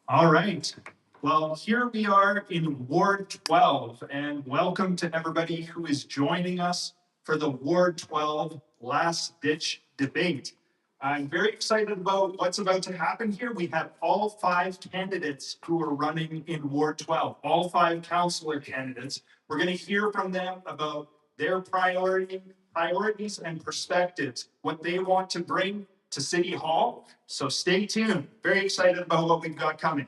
All right. Well, here we are in Ward 12, and welcome to everybody who is joining us for the Ward 12 last ditch debate. I'm very excited about what's about to happen here. We have all 5 candidates who are running in Ward 12, all 5 councillor candidates. We're going to hear from them about their priorities and perspectives, what they want to bring to City Hall. So stay tuned. Very excited about what we've got coming.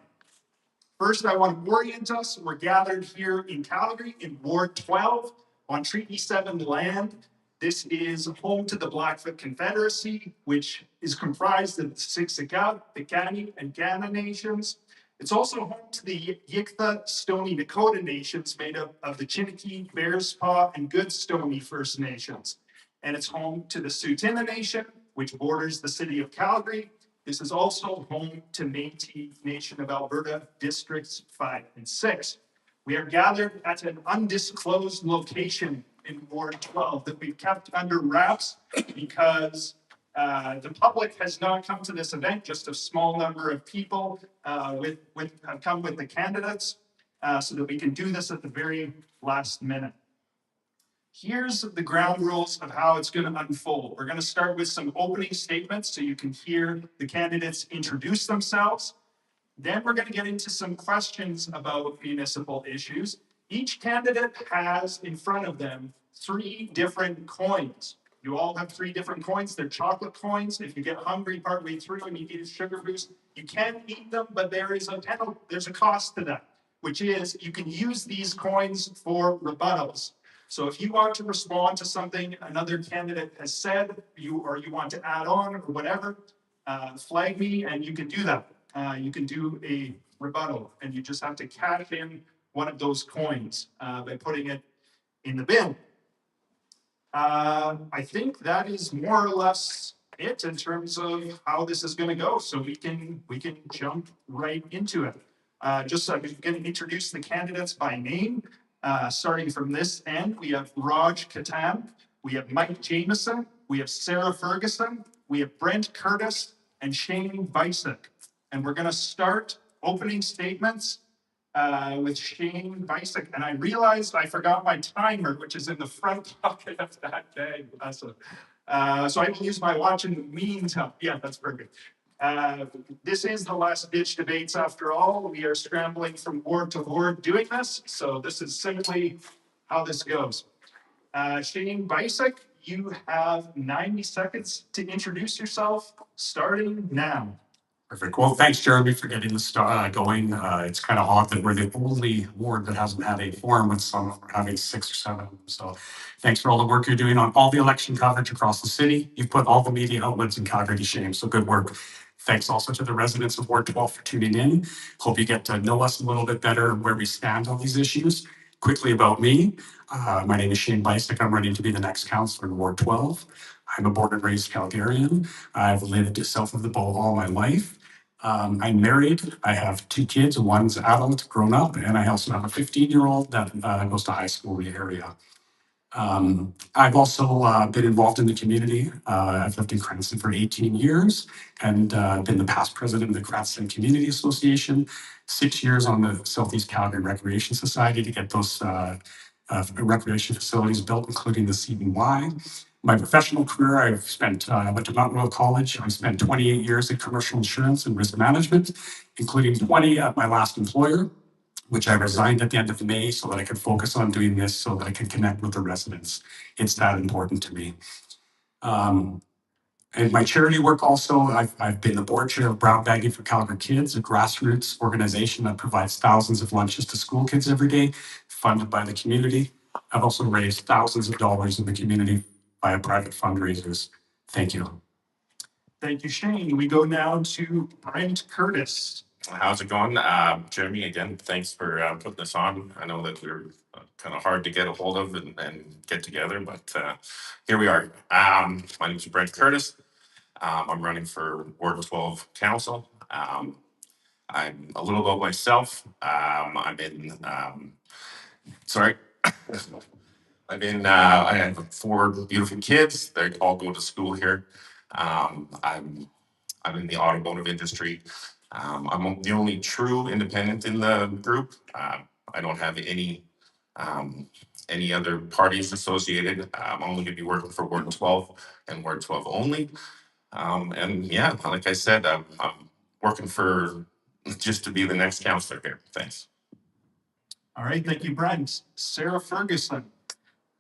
First, I want to orient us. We're gathered here in Calgary in Ward 12 on Treaty 7 land. This is home to the Blackfoot Confederacy, which is comprised of the Siksika, the Piikani, and Kainai nations. It's also home to the Yikta Stoney Nakoda nations made up of the Chiniki, Bearspaw, and Goodstoney First Nations. And it's home to the Tsuut'ina Nation, which borders the city of Calgary. This is also home to Métis Nation of Alberta Districts 5 and 6. We are gathered at an undisclosed location in Ward 12 that we've kept under wraps because the public has not come to this event. Just a small number of people have come with the candidates so that we can do this at the very last minute. Here's the ground rules of how it's going to unfold. We're going to start with some opening statements so you can hear the candidates introduce themselves. Then we're going to get into some questions about municipal issues. Each candidate has in front of them 3 different coins. You all have 3 different coins. They're chocolate coins. If you get hungry partway through and you need a sugar boost, you can eat them, but there's a cost to that, which is you can use these coins for rebuttals. So if you want to respond to something another candidate has said, you want to add on or whatever, flag me and you can do that. You can do a rebuttal and you just have to cash in one of those coins by putting it in the bin. I think that is more or less it in terms of how this is going to go. So we can jump right into it. Just I'm going to introduce the candidates by name. Starting from this end, we have Raj Khuttan, we have Mike Jamieson, we have Sarah Ferguson, we have Brent Curtis, and Shane Byciuk. And we're going to start opening statements with Shane Byciuk. And I realized I forgot my timer, which is in the front pocket of that bag. So I will use my watch in the meantime. Yeah, that's perfect. This is the last ditch debates after all. We are scrambling from ward to ward doing this. So this is simply how this goes. Shane Byciuk, you have 90 seconds to introduce yourself, starting now. Perfect. Well, thanks, Jeremy, for getting this going. It's kind of odd that we're the only ward that hasn't had a forum with some of them having 6 or 7 of them. So thanks for all the work you're doing on all the election coverage across the city. You've put all the media outlets in Calgary to shame. So good work. Thanks also to the residents of Ward 12 for tuning in. Hope you get to know us a little bit better where we stand on these issues. Quickly about me. My name is Shane Byciuk. I'm running to be the next councillor in Ward 12. I'm a born and raised Calgarian. I've lived south of the Bow all my life. I'm married. I have 2 kids. One's adult, grown up, and I also have a 15-year-old that goes to high school in the area. I've also been involved in the community. I've lived in Cranston for 18 years and been the past president of the Cranston Community Association, 6 years on the Southeast Calgary Recreation Society to get those recreation facilities built, including the CBY. My professional career, I've spent, went to Mount Royal College. I've spent 28 years in commercial insurance and risk management, including 20 at my last employer, which I resigned at the end of May so that I could focus on doing this so that I could connect with the residents. It's that important to me. And my charity work also, I've been the board chair of Brown Bagging for Calgary Kids, a grassroots organization that provides thousands of lunches to school kids every day, funded by the community. I've also raised thousands of dollars in the community via private fundraisers. Thank you. Thank you, Shane. We go now to Brent Curtis. How's it going? Jeremy, again, thanks for putting this on. I know that we're kind of hard to get a hold of and get together, but here we are. My name is Brent Curtis. I'm running for Ward 12 Council. I'm a little about myself. I have 4 beautiful kids. They all go to school here. I'm in the automotive industry. I'm the only true independent in the group. I don't have any other parties associated. I'm only going to be working for Ward 12 and Ward 12 only. And yeah, like I said, I'm working for just to be the next counselor here. Thanks. All right, thank you, Brent. Sarah Ferguson.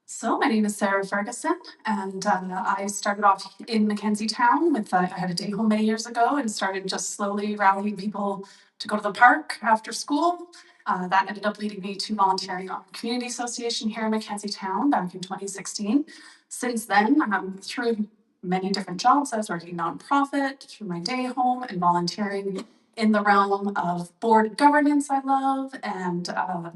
So my name is Sarah Ferguson, and I started off in Mackenzie Town with, I had a day home many years ago and started just slowly rallying people to go to the park after school. That ended up leading me to volunteering on Community Association here in Mackenzie Town back in 2016. Since then, through many different jobs, I was working nonprofit, through my day home and volunteering in the realm of board governance I love, and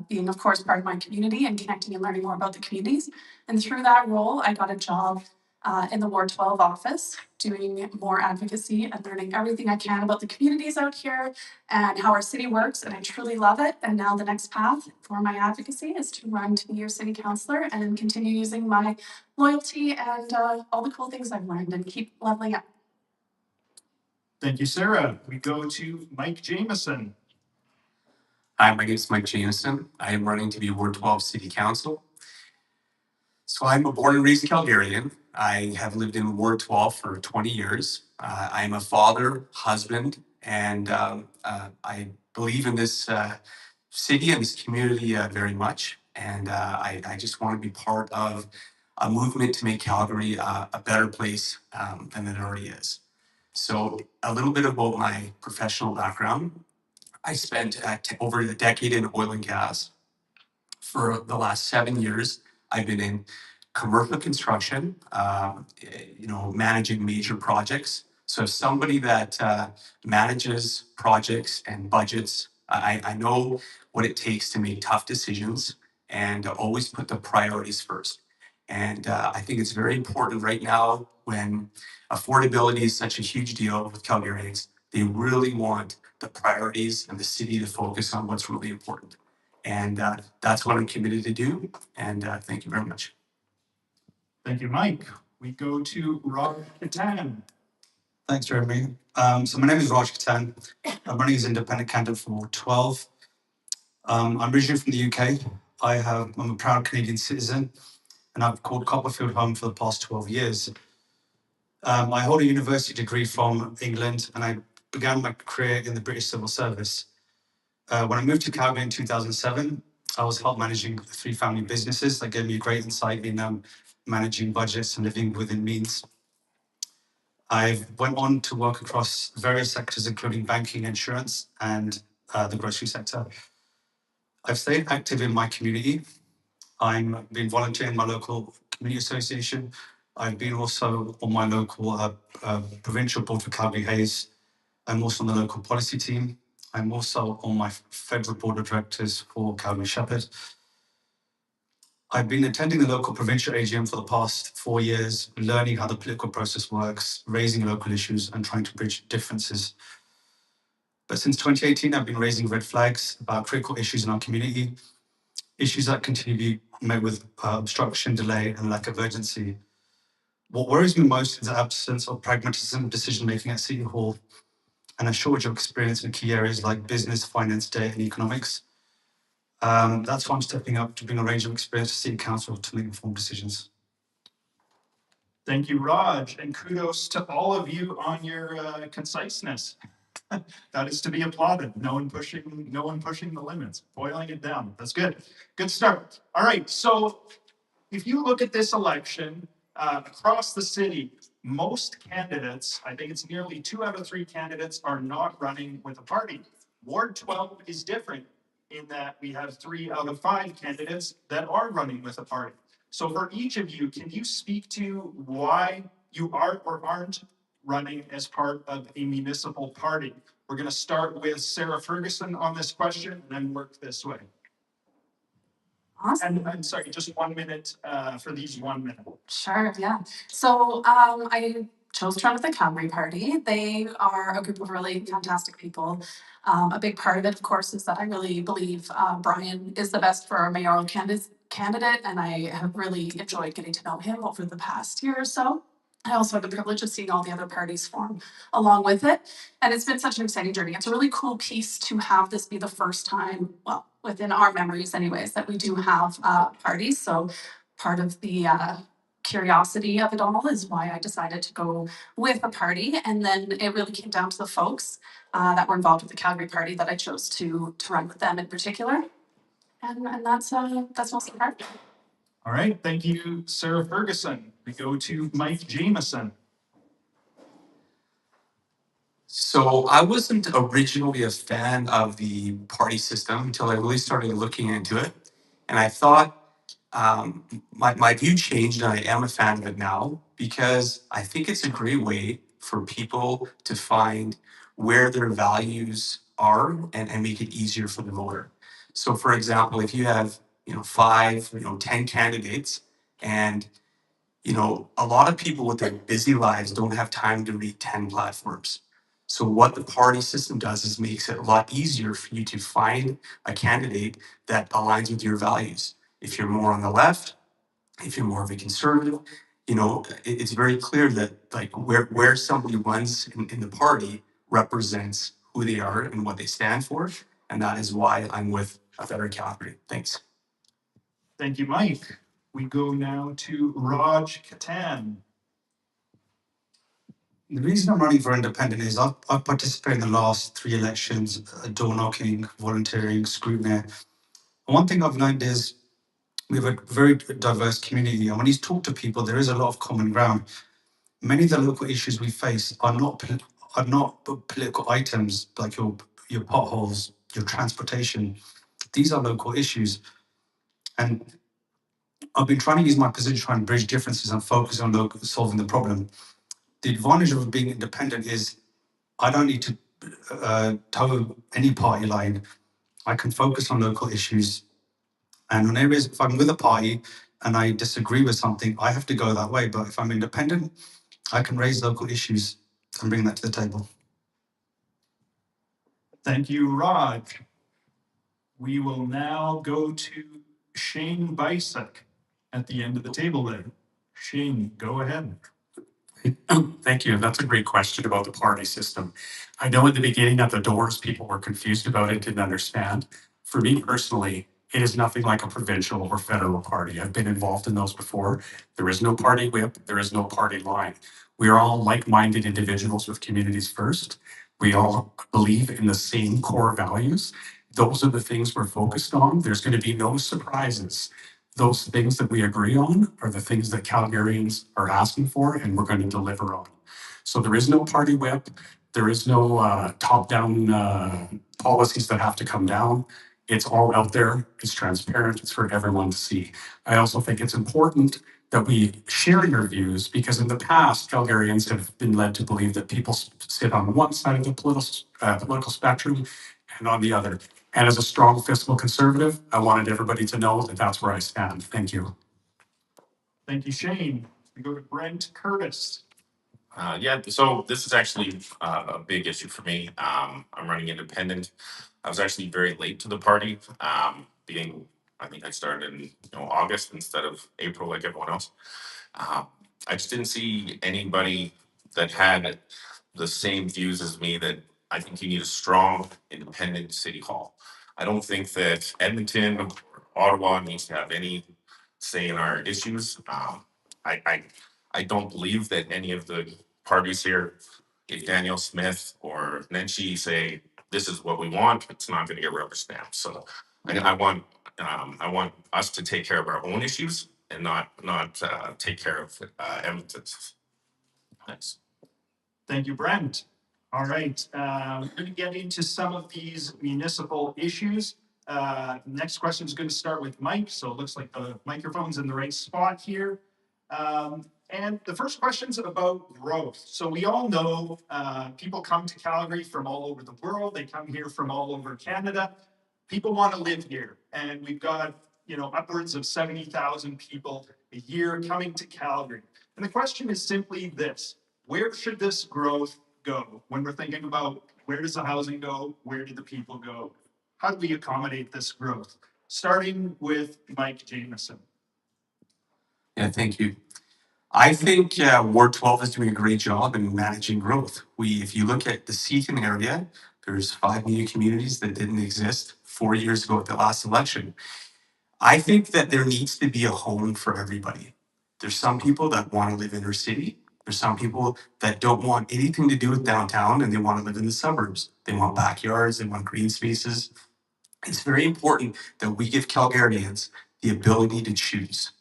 being, of course, part of my community and connecting and learning more about the communities. And through that role, I got a job in the Ward 12 office, doing more advocacy and learning everything I can about the communities out here and how our city works, and I truly love it. And now the next path for my advocacy is to run to be your city councillor and continue using my loyalty and all the cool things I've learned and keep leveling up. Thank you, Sarah. We go to Mike Jamieson. Hi, my name is Mike Jamieson. I am running to be Ward 12 City Council. So I'm a born and raised Calgarian. I have lived in Ward 12 for 20 years. I am a father, husband, and I believe in this city and this community very much. And I just want to be part of a movement to make Calgary a better place than it already is. So a little bit about my professional background. I spent over a decade in oil and gas. For the last 7 years, I've been in commercial construction, managing major projects. So as somebody that manages projects and budgets, I know what it takes to make tough decisions and always put the priorities first. And I think it's very important right now when affordability is such a huge deal with Calgarians. They really want the priorities and the city to focus on what's really important. And that's what I'm committed to do. And thank you very much. Thank you, Mike. We go to Raj-Kumar Khuttan. Thanks, Jeremy. So my name is Raj-Kumar Khuttan. I'm running as independent candidate for Ward 12. I'm originally from the UK. I'm a proud Canadian citizen, and I've called Copperfield home for the past 12 years. I hold a university degree from England, and I began my career in the British Civil Service. When I moved to Calgary in 2007, I was help managing 3 family businesses that gave me a great insight in managing budgets and living within means. I went on to work across various sectors, including banking, insurance, and the grocery sector. I've stayed active in my community. I've been volunteering in my local community association. I've been also on my local provincial board for Calgary Hayes. I'm also on the local policy team. I'm also on my federal board of directors for Calgary Shepherd. I've been attending the local provincial AGM for the past 4 years, learning how the political process works, raising local issues, and trying to bridge differences. But since 2018, I've been raising red flags about critical issues in our community, issues that continue to be met with obstruction, delay, and lack of urgency. What worries me most is the absence of pragmatism decision-making at City Hall and a shortage of experience in key areas like business, finance, data, and economics. That's why I'm stepping up to bring a range of experience to City Council to make informed decisions. Thank you, Raj, and kudos to all of you on your conciseness. That is to be applauded. No one pushing the limits, boiling it down. That's good. Good start. All right. So if you look at this election across the city, most candidates, I think it's nearly 2 out of 3 candidates, are not running with a party. Ward 12 is different in that we have 3 out of 5 candidates that are running with a party. So for each of you, can you speak to why you are or aren't running as part of a municipal party? We're going to start with Sarah Ferguson on this question and then work this way. Awesome. And I'm sorry, just 1 minute for these 1 minute. Sure, yeah. So I chose to run with the Calgary Party. They are a group of really fantastic people. A big part of it, of course, is that I really believe Brian is the best for our mayoral candidate, and I have really enjoyed getting to know him over the past year or so. I also had the privilege of seeing all the other parties form along with it. And it's been such an exciting journey. It's a really cool piece to have this be the first time, well, within our memories anyways, that we do have parties. So part of the curiosity of it all is why I decided to go with a party. And then it really came down to the folks that were involved with the Calgary Party that I chose to run with them in particular. And that's most of the part. All right, thank you, Sarah Ferguson. We go to Mike Jamieson. So I wasn't originally a fan of the party system until I really started looking into it. And I thought my view changed, and I am a fan of it now because I think it's a great way for people to find where their values are and make it easier for the voter. So for example, if you have, 5, 10 candidates, and a lot of people with their busy lives don't have time to read 10 platforms. So what the party system does is makes it a lot easier for you to find a candidate that aligns with your values. If you're more on the left, if you're more of a conservative, it's very clear that like where somebody runs in the party represents who they are and what they stand for. And that is why I'm with a Better Calgary. Thanks. Thank you, Mike. We go now to Raj Khuttan. The reason I'm running for independent is I've participated in the last 3 elections, door knocking, volunteering, scrutiny. And one thing I've learned is we have a very diverse community, and when you talk to people, there is a lot of common ground. Many of the local issues we face are not political items like your potholes, your transportation. These are local issues, and I've been trying to use my position to try and bridge differences and focus on solving the problem. The advantage of being independent is I don't need to toe any party line. I can focus on local issues. And on areas, if I'm with a party and I disagree with something, I have to go that way. But if I'm independent, I can raise local issues and bring that to the table. Thank you, Raj. We will now go to Shane Byciuk at the end of the table there. Shane, go ahead. Thank you. That's a great question about the party system. I know in the beginning at the doors, people were confused about it, didn't understand. For me personally, it is nothing like a provincial or federal party. I've been involved in those before. There is no party whip. There is no party line. We are all like-minded individuals with communities first. We all believe in the same core values. Those are the things we're focused on. There's going to be no surprises. Those things that we agree on are the things that Calgarians are asking for and we're going to deliver on. So there is no party whip. There is no top-down policies that have to come down. It's all out there. It's transparent. It's for everyone to see. I also think it's important that we share your views because in the past, Calgarians have been led to believe that people sit on one side of the political spectrum and on the other. And as a strong fiscal conservative, I wanted everybody to know that that's where I stand. Thank you. Thank you, Shane. We go to Brent Curtis. Yeah, so this is actually a big issue for me. I'm running independent. I was actually very late to the party, I think I started in August instead of April like everyone else. I just didn't see anybody that had the same views as me that I think you need a strong independent city hall. I don't think that Edmonton or Ottawa needs to have any say in our issues. I don't believe that any of the parties here, if Daniel Smith or Nenshi say this is what we want, it's not going to get rubber stamped. So I want us to take care of our own issues and not take care of Edmonton's. Thanks. Thank you, Brent. All right, we're going to get into some of these municipal issues. Next question is going to start with Mike. So it looks like the microphone's in the right spot here. And the first question is about growth. So we all know people come to Calgary from all over the world. They come here from all over Canada. People want to live here. And we've got, upwards of 70,000 people a year coming to Calgary. And the question is simply this: where should this growth go? When we're thinking about where does the housing go? Where do the people go? How do we accommodate this growth? Starting with Mike Jamieson. Yeah, thank you. I think Ward 12 is doing a great job in managing growth. If you look at the Seaton area, there's 5 new communities that didn't exist 4 years ago at the last election. I think that there needs to be a home for everybody. There's some people that want to live inner city. There's some people that don't want anything to do with downtown and they want to live in the suburbs. They want backyards, they want green spaces. It's very important that we give Calgarians the ability to choose.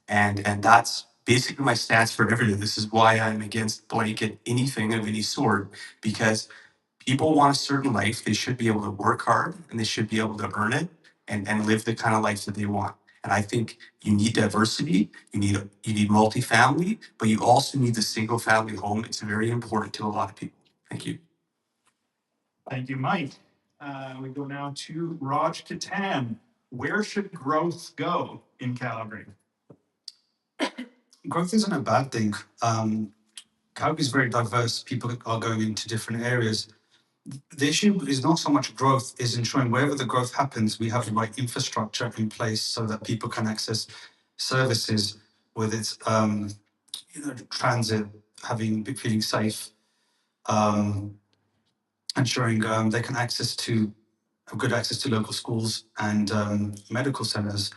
And that's basically my stance for everything. This is why I'm against blanket anything of any sort, because people want a certain life. They should be able to work hard and they should be able to earn it and live the kind of life that they want. And I think you need diversity, you need multifamily, but you also need the single family home. It's very important to a lot of people. Thank you. Thank you, Mike. We go now to Raj Khuttan. Where should growth go in Calgary? Growth isn't a bad thing. Calgary is very diverse. People are going into different areas. The issue is not so much growth, is ensuring wherever the growth happens, we have the right infrastructure in place so that people can access services, whether it's transit, feeling safe, ensuring they can have good access to local schools and medical centers.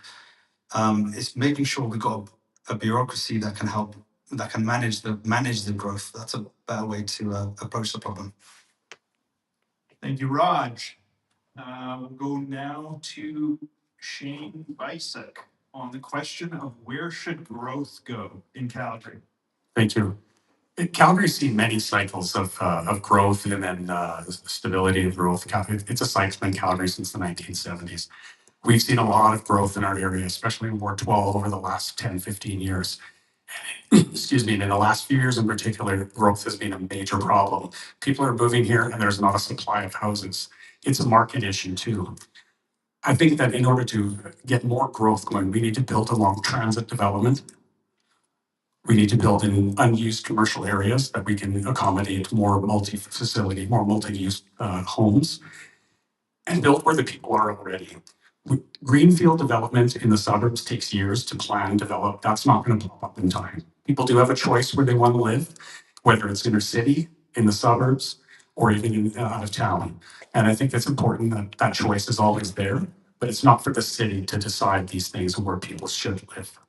It's making sure we've got a bureaucracy that can help, that can manage the growth. That's a better way to approach the problem. Thank you, Raj. We'll go now to Shane Byciuk on the question of where should growth go in Calgary? Thank you. Calgary's seen many cycles of growth and then stability and growth. It's a cycle in Calgary since the 1970s. We've seen a lot of growth in our area, especially in Ward 12 over the last 10, 15 years. Excuse me, and in the last few years in particular, growth has been a major problem. People are moving here and there's not a supply of houses. It's a market issue too. I think that in order to get more growth going, we need to build along transit development. We need to build in unused commercial areas that we can accommodate more multi-facility, more multi-use homes, and build where the people are already. Greenfield development in the suburbs takes years to plan and develop. That's not going to pop up in time. People do have a choice where they want to live, whether it's inner city, in the suburbs, or even out of town. And I think it's important that that choice is always there, but it's not for the city to decide these things and where people should live.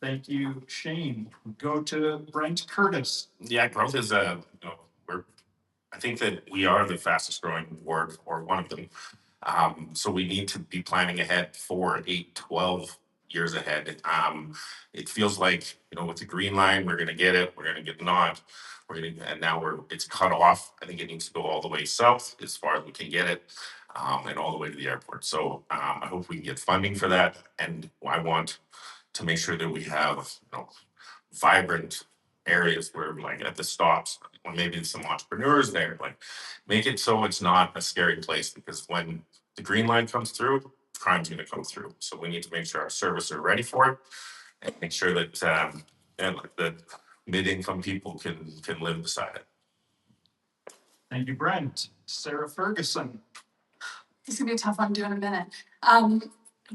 Thank you, Shane. Go to Brent Curtis. Yeah, growth is I think that we are the fastest growing ward or one of them. So we need to be planning ahead for 8, 12 years ahead. It feels like, with the green line, we're gonna get it, we're gonna get not, and now it's cut off. I think it needs to go all the way south as far as we can get it, and all the way to the airport. So I hope we can get funding for that. And I want to make sure that we have, vibrant areas where, like, at the stops, or maybe some entrepreneurs there, like, make it so it's not a scary place, because when the green line comes through, crime's gonna come through. So we need to make sure our services are ready for it and make sure that the mid-income people can live beside it. Thank you, Brent. Sarah Ferguson. This is gonna be a tough one to do in a minute.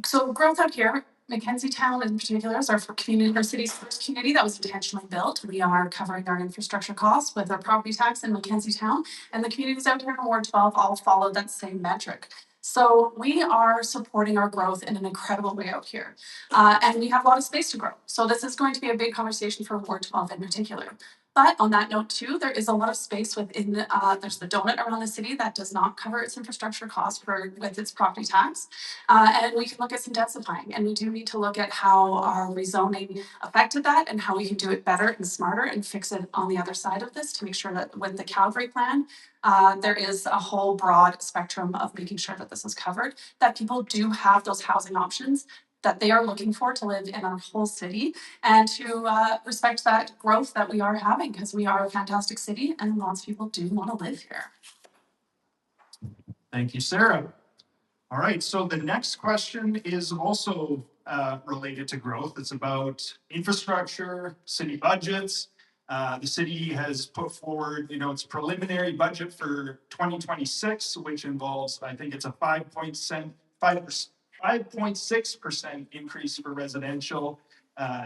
So growth out here, Mackenzie Town in particular is our community, our city's first community that was intentionally built. We are covering our infrastructure costs with our property tax in Mackenzie Town, and the communities out here in Ward 12 all follow that same metric. So we are supporting our growth in an incredible way out here. And we have a lot of space to grow. So this is going to be a big conversation for Ward 12 in particular. But on that note too, there is a lot of space within, there's the donut around the city that does not cover its infrastructure costs with its property tax. And we can look at some densifying, and we do need to look at how our rezoning affected that and how we can do it better and smarter and fix it on the other side of this to make sure that with the Calgary plan, there is a whole broad spectrum of making sure that this is covered, that people do have those housing options that they are looking for to live in our whole city, and to respect that growth that we are having, because we are a fantastic city and lots of people do want to live here. Thank you, Sarah. All right, so the next question is also related to growth. It's about infrastructure, city budgets. The city has put forward, its preliminary budget for 2026, which involves, I think it's a 5.6% increase for residential,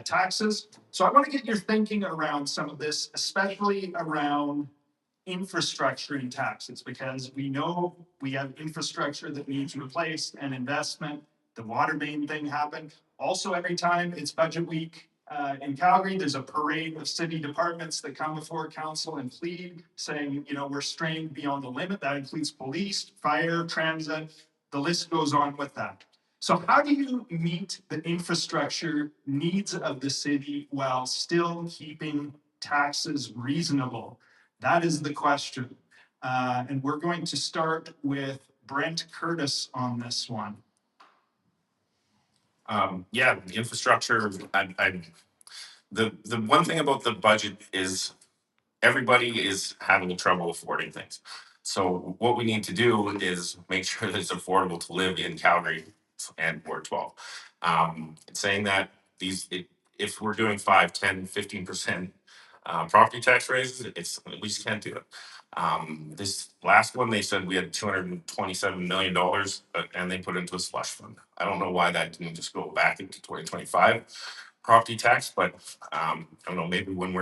taxes. So I want to get your thinking around some of this, especially around infrastructure and taxes, because we know we have infrastructure that needs replaced and investment. The water main thing happened. Also, every time it's budget week in Calgary, there's a parade of city departments that come before council and plead, saying, you know, we're strained beyond the limit. That includes police, fire, transit. The list goes on with that. So how do you meet the infrastructure needs of the city while still keeping taxes reasonable? That is the question. And we're going to start with Brent Curtis on this one. Yeah, the infrastructure, the one thing about the budget is everybody is having trouble affording things. So what we need to do is make sure that it's affordable to live in Calgary and Ward 12. Saying that if we're doing 5, 10, 15% property tax raises, we just can't do it. This last one, they said we had $227 million and they put into a slush fund. I don't know why that didn't just go back into 2025 property tax, but I don't know, maybe when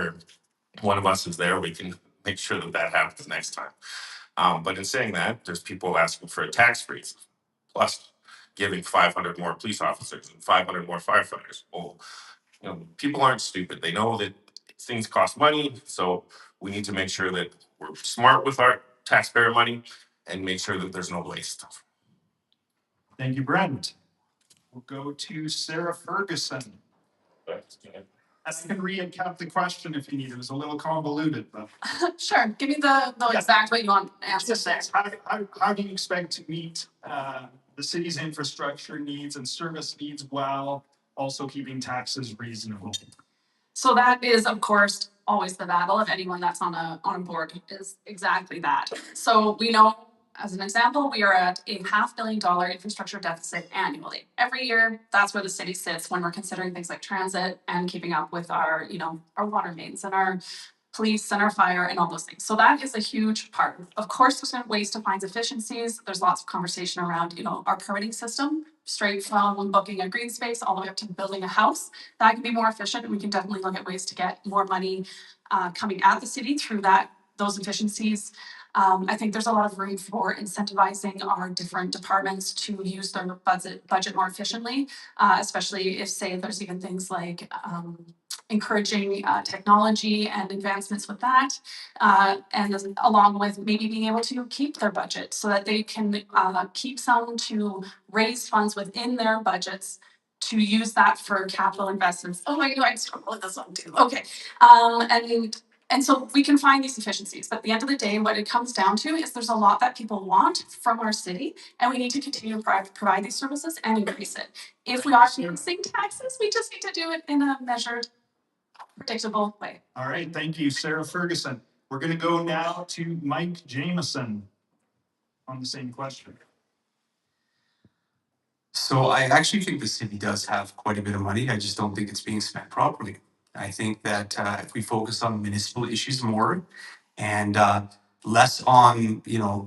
one of us is there, we can make sure that happens next time. But in saying that, there's people asking for a tax freeze, plus giving 500 more police officers and 500 more firefighters. Well, you know, people aren't stupid. They know that things cost money, so we need to make sure that we're smart with our taxpayer money and make sure that there's no waste. Thank you, Brent. We'll go to Sarah Ferguson. I can recap the question if you need. It was a little convoluted, but Sure, give me the exact way you want answers there. how do you expect to meet the city's infrastructure needs and service needs while also keeping taxes reasonable? So that is, of course, always the battle of anyone that's on a board is exactly that. So we know, as an example, we are at a $500 million infrastructure deficit annually. Every year, that's where the city sits when we're considering things like transit and keeping up with our, our water mains and our police and our fire and all those things. So that is a huge part. Of course, there's ways to find efficiencies. There's lots of conversation around, our permitting system, straight from booking a green space all the way up to building a house. That can be more efficient, and we can definitely look at ways to get more money coming at the city through those efficiencies. I think there's a lot of room for incentivizing our different departments to use their budget more efficiently, especially if, say, there's even things like encouraging technology and advancements with that, and along with maybe being able to keep their budget so that they can keep some to raise funds within their budgets to use that for capital investments. Oh my God, I struggle with this one too. Okay, and so we can find these efficiencies, but at the end of the day, what it comes down to is there's a lot that people want from our city, and we need to continue to provide these services and increase it. If we are increasing taxes, we just need to do it in a measured, predictable way. All right, thank you, Sarah Ferguson. We're going to go now to Mike Jamieson on the same question. So I actually think the city does have quite a bit of money. I just don't think it's being spent properly. I think that if we focus on municipal issues more and less on,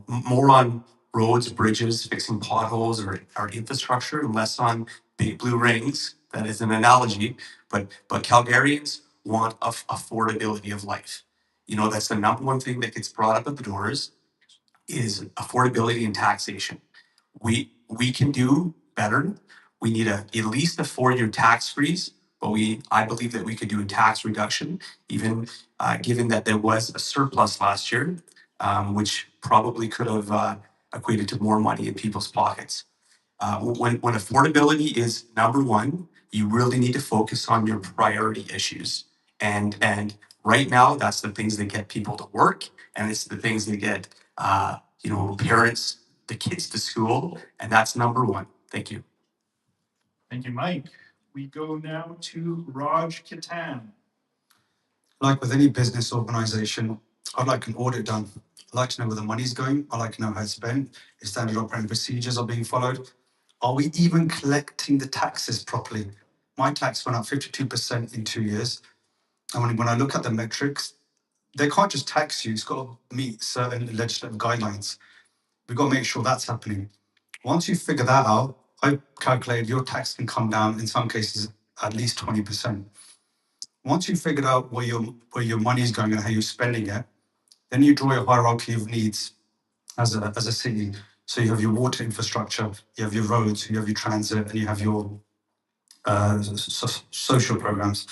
more on roads, bridges, fixing potholes or our infrastructure, and less on big blue rings, that is an analogy, but Calgarians want affordability of life. That's the number one thing that gets brought up at the doors is affordability and taxation. We can do better. We need at least a 4-year tax freeze, but I believe that we could do a tax reduction, even given that there was a surplus last year, which probably could have equated to more money in people's pockets. When affordability is number one, you really need to focus on your priority issues. And right now, that's the things that get people to work, and it's the things that get parents, the kids to school, and that's number one. Thank you. Thank you, Mike. We go now to Raj Khuttan. Like with any business organization, I'd like an audit done. I'd like to know where the money's going. I'd like to know how it's spent. If standard operating procedures are being followed. Are we even collecting the taxes properly? My tax went up 52% in 2 years. And when I look at the metrics, they can't just tax you. It's got to meet certain legislative guidelines. We've got to make sure that's happening. Once you figure that out, I calculated your tax can come down in some cases at least 20%. Once you figured out where your money is going and how you're spending it, then you draw your hierarchy of needs as a city. So you have your water infrastructure, you have your roads, you have your transit, and you have your social programs.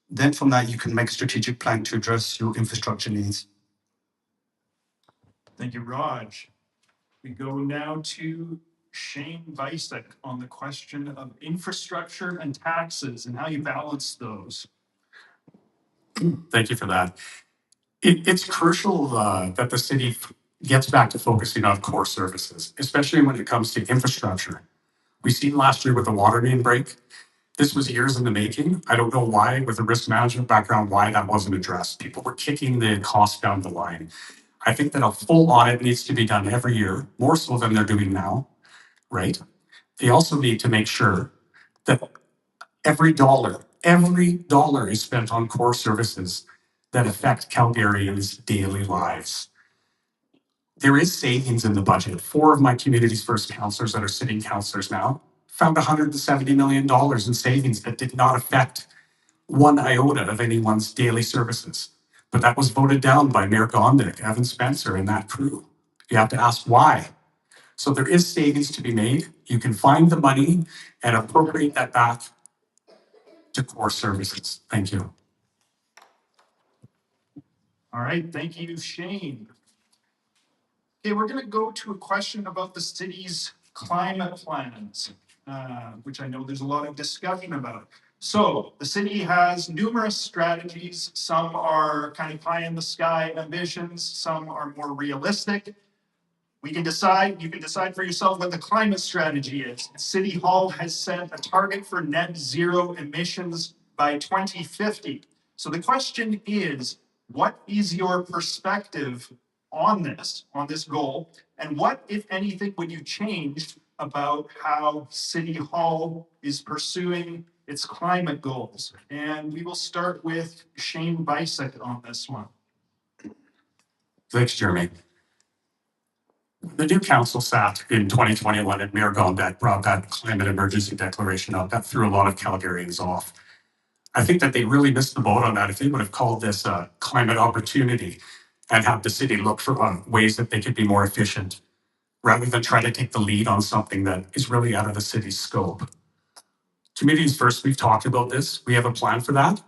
Then from that, you can make a strategic plan to address your infrastructure needs. Thank you, Raj. We go now to Shane Byciuk on the question of infrastructure and taxes and how you balance those. Thank you for that. It's crucial that the city gets back to focusing on core services, especially when it comes to infrastructure. We seen last year with the water main break. This was years in the making. I don't know why, with a risk management background, why that wasn't addressed. People were kicking the cost down the line. I think that a full audit needs to be done every year, more so than they're doing now, right? They also need to make sure that every dollar is spent on core services that affect Calgarians' daily lives. There is savings in the budget. 4 of my community's first councillors that are sitting councillors now found $170 million in savings that did not affect one iota of anyone's daily services. But that was voted down by Mayor Gondik, Evan Spencer, and that crew. You have to ask why. So there is savings to be made. You can find the money and appropriate that back to core services. Thank you. All right, thank you, Shane. Okay, we're going to go to a question about the city's climate plans, which I know there's a lot of discussion about. So the city has numerous strategies. Some are kind of pie in the sky ambitions. Some are more realistic. You can decide for yourself what the climate strategy is. City Hall has set a target for net zero emissions by 2050. So the question is, what is your perspective on this goal? And what, if anything, would you change about how City Hall is pursuing its climate goals? And we will start with Shane Byciuk on this one. Thanks, Jeremy. The new council sat in 2021 and Mayor Gondek brought that climate emergency declaration up. That threw a lot of Calgarians off. I think that they really missed the boat on that. If they would have called this a climate opportunity and have the city look for ways that they could be more efficient, rather than try to take the lead on something that is really out of the city's scope. Communities First, we've talked about this. We have a plan for that.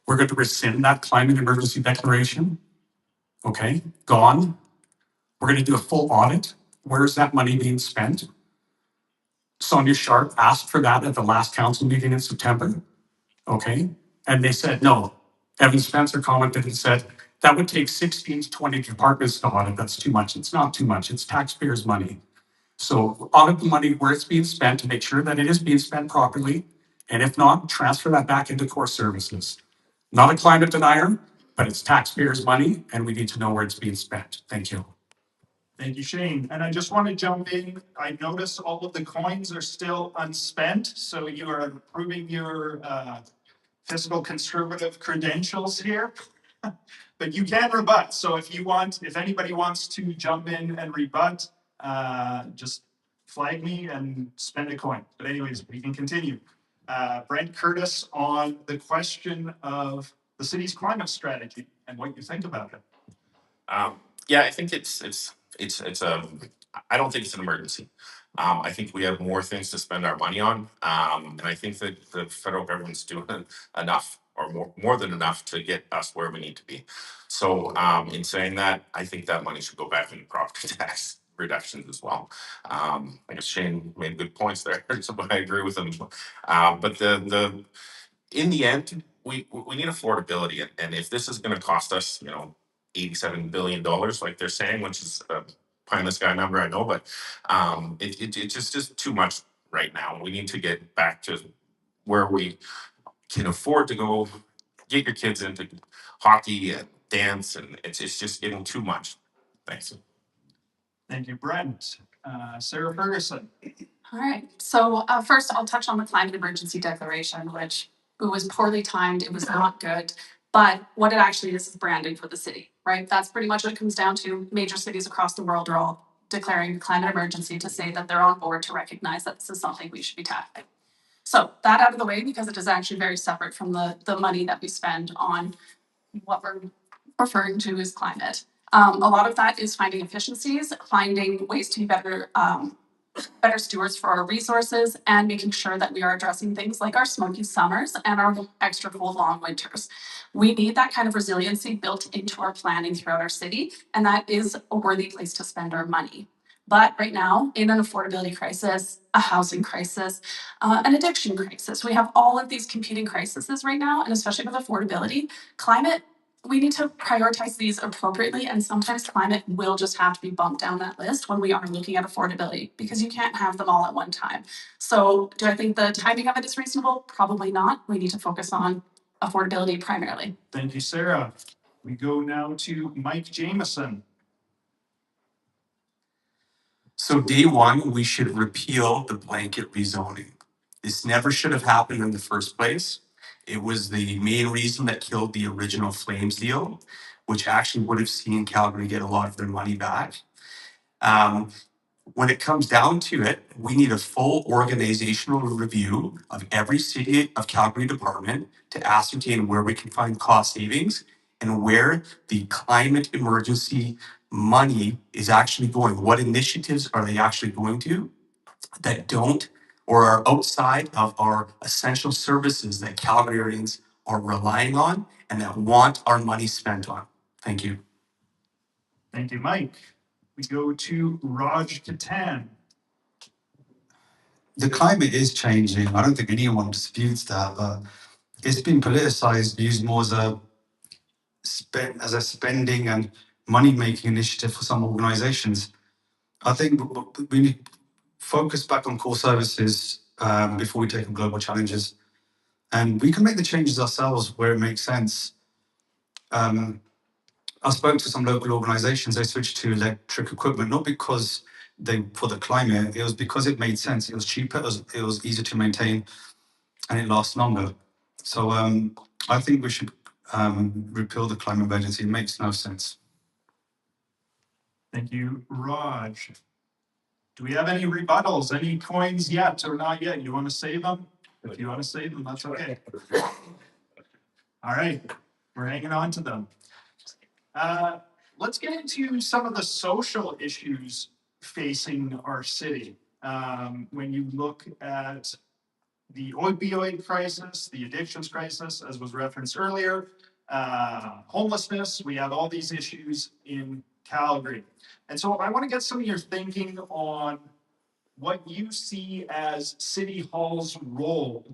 We're going to rescind that climate emergency declaration. Okay, gone. We're going to do a full audit. Where is that money being spent? Sonia Sharp asked for that at the last council meeting in September. Okay, and they said no. Evan Spencer commented and said that would take 16 to 20 departments to audit. That's too much. It's not too much. It's taxpayers' money. So audit the money where it's being spent to make sure that it is being spent properly. And if not, transfer that back into core services. Not a climate denier, but it's taxpayers' money and we need to know where it's being spent. Thank you. Thank you, Shane. And I just want to jump in. I notice all of the coins are still unspent. So you are proving your fiscal conservative credentials here. But you can rebut. So if anybody wants to jump in and rebut, just flag me and spend a coin. But anyways, we can continue. Brent Curtis on the question of the city's climate strategy and what you think about it. Yeah, I think I don't think it's an emergency. I think we have more things to spend our money on. And I think that the federal government's doing enough or more than enough to get us where we need to be. So in saying that, I think that money should go back into property tax reductions as well. I guess Shane made good points there, so I agree with him. But in the end, we need affordability, and if this is going to cost us, $87 billion, like they're saying, which is a pie in the sky number, I know, but it's just too much right now. We need to get back to where we can afford to go get your kids into hockey and dance, and it's just getting too much. Thanks. Thank you, Brent. Sarah Ferguson. All right. So first, I'll touch on the climate emergency declaration, which it was poorly timed. It was not good. But what it actually is branding for the city, right? That's pretty much what it comes down to. Major cities across the world are all declaring climate emergency to say that they're on board to recognize that this is something we should be tackling. So that out of the way, because it is actually very separate from the money that we spend on what we're referring to as climate. A lot of that is finding efficiencies, finding ways to be better stewards for our resources, and making sure that we are addressing things like our smoky summers and our extra cold long winters. We need that kind of resiliency built into our planning throughout our city, and that is a worthy place to spend our money. But right now, in an affordability crisis, a housing crisis, an addiction crisis, we have all of these competing crises right now, and especially with affordability, climate, we need to prioritize these appropriately, and sometimes climate will just have to be bumped down that list when we are looking at affordability, because you can't have them all at one time. So do I think the timing of it is reasonable? Probably not. We need to focus on affordability primarily. Thank you, Sarah. We go now to Mike Jamieson. So day one, we should repeal the blanket rezoning. This never should have happened in the first place. It was the main reason that killed the original Flames deal, which actually would have seen Calgary get a lot of their money back. When it comes down to it, we need a full organizational review of every City of Calgary department to ascertain where we can find cost savings and where the climate emergency money is actually going. What initiatives are they actually going to that don't or are outside of our essential services that Calgarians are relying on and that want our money spent on? Thank you. Thank you, Mike. We go to Raj-Kumar. The climate is changing. I don't think anyone disputes that, but it's been politicized, used more as a spending and money-making initiative for some organizations. I think we need to focus back on core services before we take on global challenges. And we can make the changes ourselves where it makes sense. I spoke to some local organizations, they switched to electric equipment, not because for the climate, it was because it made sense. It was cheaper, it was easier to maintain, and it lasts longer. So I think we should repeal the climate emergency. It makes no sense. Thank you, Raj. Do we have any rebuttals, any coins yet or not yet? You want to save them? If you want to save them, that's okay. All right, we're hanging on to them. Let's get into some of the social issues facing our city. When you look at the opioid crisis, the addictions crisis, as was referenced earlier, homelessness, we have all these issues in Calgary. And so I want to get some of your thinking on what you see as City Hall's role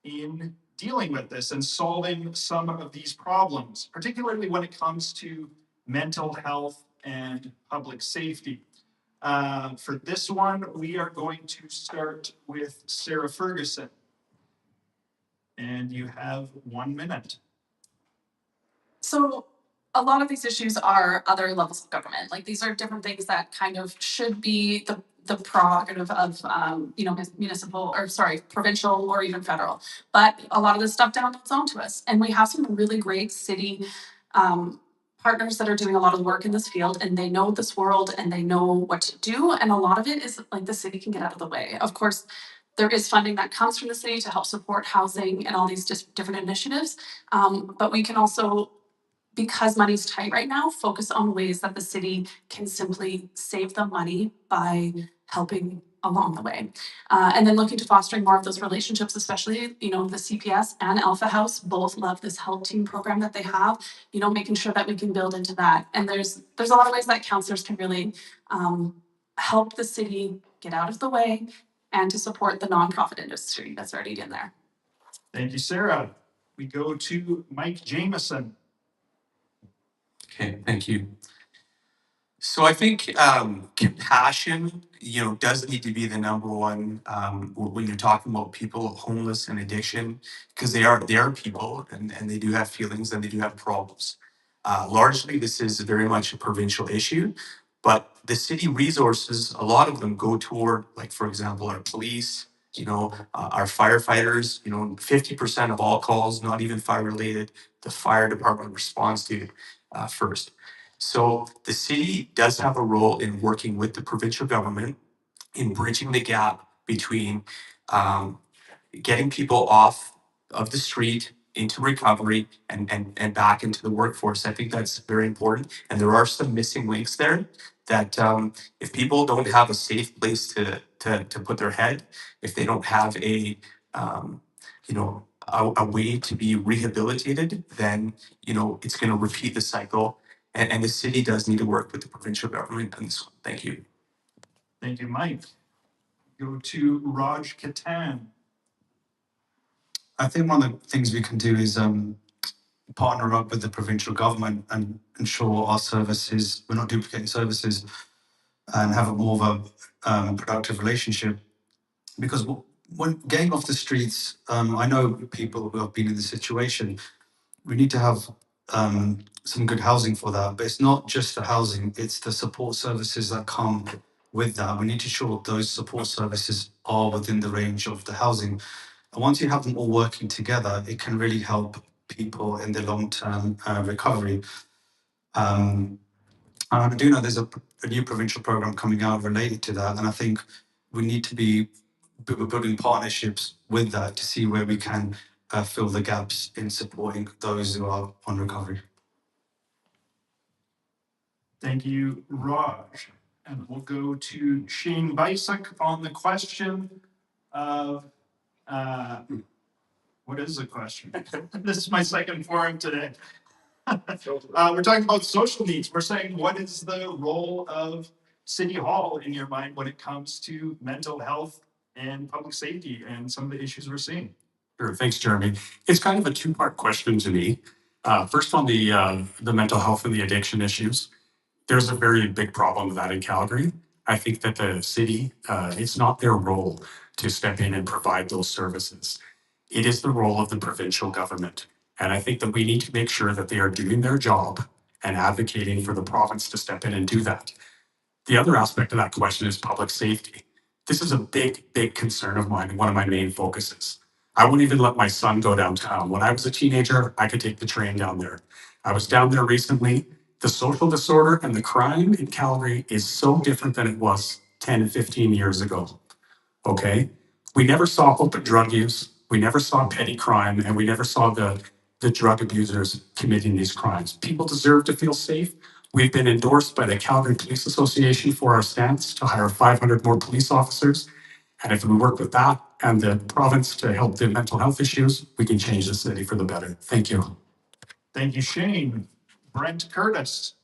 in dealing with this and solving some of these problems, particularly when it comes to mental health and public safety. For this one, we are going to start with Sarah Ferguson. And you have 1 minute. So a lot of these issues are other levels of government. Like, these are different things that kind of should be the prerogative of municipal, or sorry, provincial or even federal. But a lot of this stuff downloads onto us, and we have some really great city partners that are doing a lot of the work in this field, and they know this world and they know what to do. And a lot of it is like the city can get out of the way. Of course, there is funding that comes from the city to help support housing and all these different initiatives. But we can also, because money's tight right now, focus on ways that the city can simply save the money by helping along the way. And then looking to fostering more of those relationships, especially, the CPS and Alpha House both love this help team program that they have, making sure that we can build into that. And there's a lot of ways that counselors can really help the city get out of the way and to support the nonprofit industry that's already in there. Thank you, Sarah. We go to Mike Jamieson. Okay, thank you. So I think compassion, does need to be the number one when you're talking about people homeless and addiction, because they are people and they do have feelings and they do have problems. Largely, this is very much a provincial issue, but the city resources, a lot of them go toward, like, for example, our police, our firefighters. 50% of all calls, not even fire related, the fire department responds to first. So the city does have a role in working with the provincial government in bridging the gap between getting people off of the street into recovery and back into the workforce. I think that's very important. And there are some missing links there that if people don't have a safe place to put their head, if they don't have um, a way to be rehabilitated, then it's going to repeat the cycle. And the city does need to work with the provincial government on this one. Thank you. Thank you, Mike. Go to Raj Khuttan. I think one of the things we can do is partner up with the provincial government and ensure our services, we're not duplicating services, and have a more of a productive relationship. Because when getting off the streets, I know people who have been in this situation, we need to have some good housing for that. But it's not just the housing, it's the support services that come with that. We need to ensure those support services are within the range of the housing. And once you have them all working together, it can really help people in the long-term recovery. And I do know there's a new provincial program coming out related to that. And I think we need to be building partnerships with that to see where we can fill the gaps in supporting those who are on recovery. Thank you, Raj. And we'll go to Shane Byciuk on the question of, what is the question? This is my second forum today. We're talking about social needs. We're saying, what is the role of City Hall in your mind when it comes to mental health and public safety and some of the issues we're seeing? Sure, thanks, Jeremy. It's kind of a two-part question to me. First, on the mental health and the addiction issues, there's a very big problem with that in Calgary. I think that the city, it's not their role to step in and provide those services. It is the role of the provincial government. And I think that we need to make sure that they are doing their job and advocating for the province to step in and do that. The other aspect of that question is public safety. This is a big, big concern of mine and one of my main focuses. I wouldn't even let my son go downtown. When I was a teenager, I could take the train down there. I was down there recently. The social disorder and the crime in Calgary is so different than it was 10, 15 years ago. Okay? We never saw open drug use. We never saw petty crime, and we never saw the drug abusers committing these crimes. People deserve to feel safe. We've been endorsed by the Calgary Police Association for our stance to hire 500 more police officers. And if we work with that and the province to help the mental health issues, we can change the city for the better. Thank you. Thank you, Shane. Brent Curtis.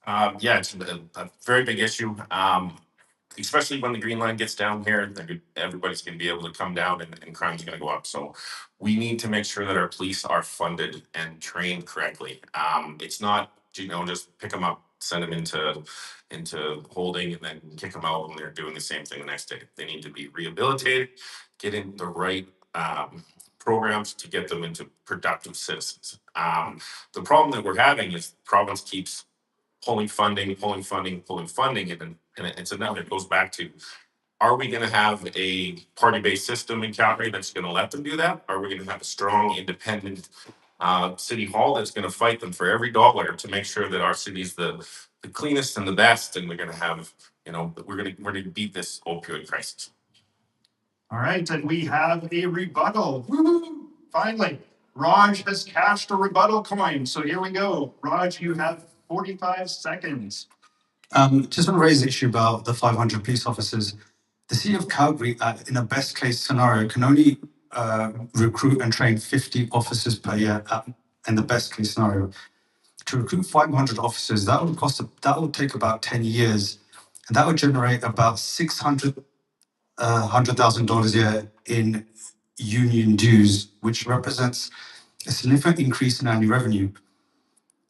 Yeah, it's a very big issue. Especially when the green line gets down here, everybody's going to be able to come down and crime's going to go up. So we need to make sure that our police are funded and trained correctly. It's not, just pick them up, send them into holding and then kick them out when they're doing the same thing the next day. They need to be rehabilitated, get in the right programs to get them into productive citizens. The problem that we're having is the province keeps pulling funding, and it's another. It goes back to: are we going to have a party-based system in Calgary that's going to let them do that? Are we going to have a strong, independent city hall that's going to fight them for every dollar to make sure that our city's the cleanest and the best, and we're going to have, we're going to beat this opioid crisis? All right, and we have a rebuttal. Woo-hoo! Finally, Raj has cashed a rebuttal coin. So here we go. Raj, you have 45 seconds. Just want to raise the issue about the 500 police officers. The city of Calgary, in a best case scenario, can only recruit and train 50 officers per year in the best case scenario. To recruit 500 officers, that would take about 10 years. And that would generate about $100,000 a year in union dues, which represents a significant increase in annual revenue.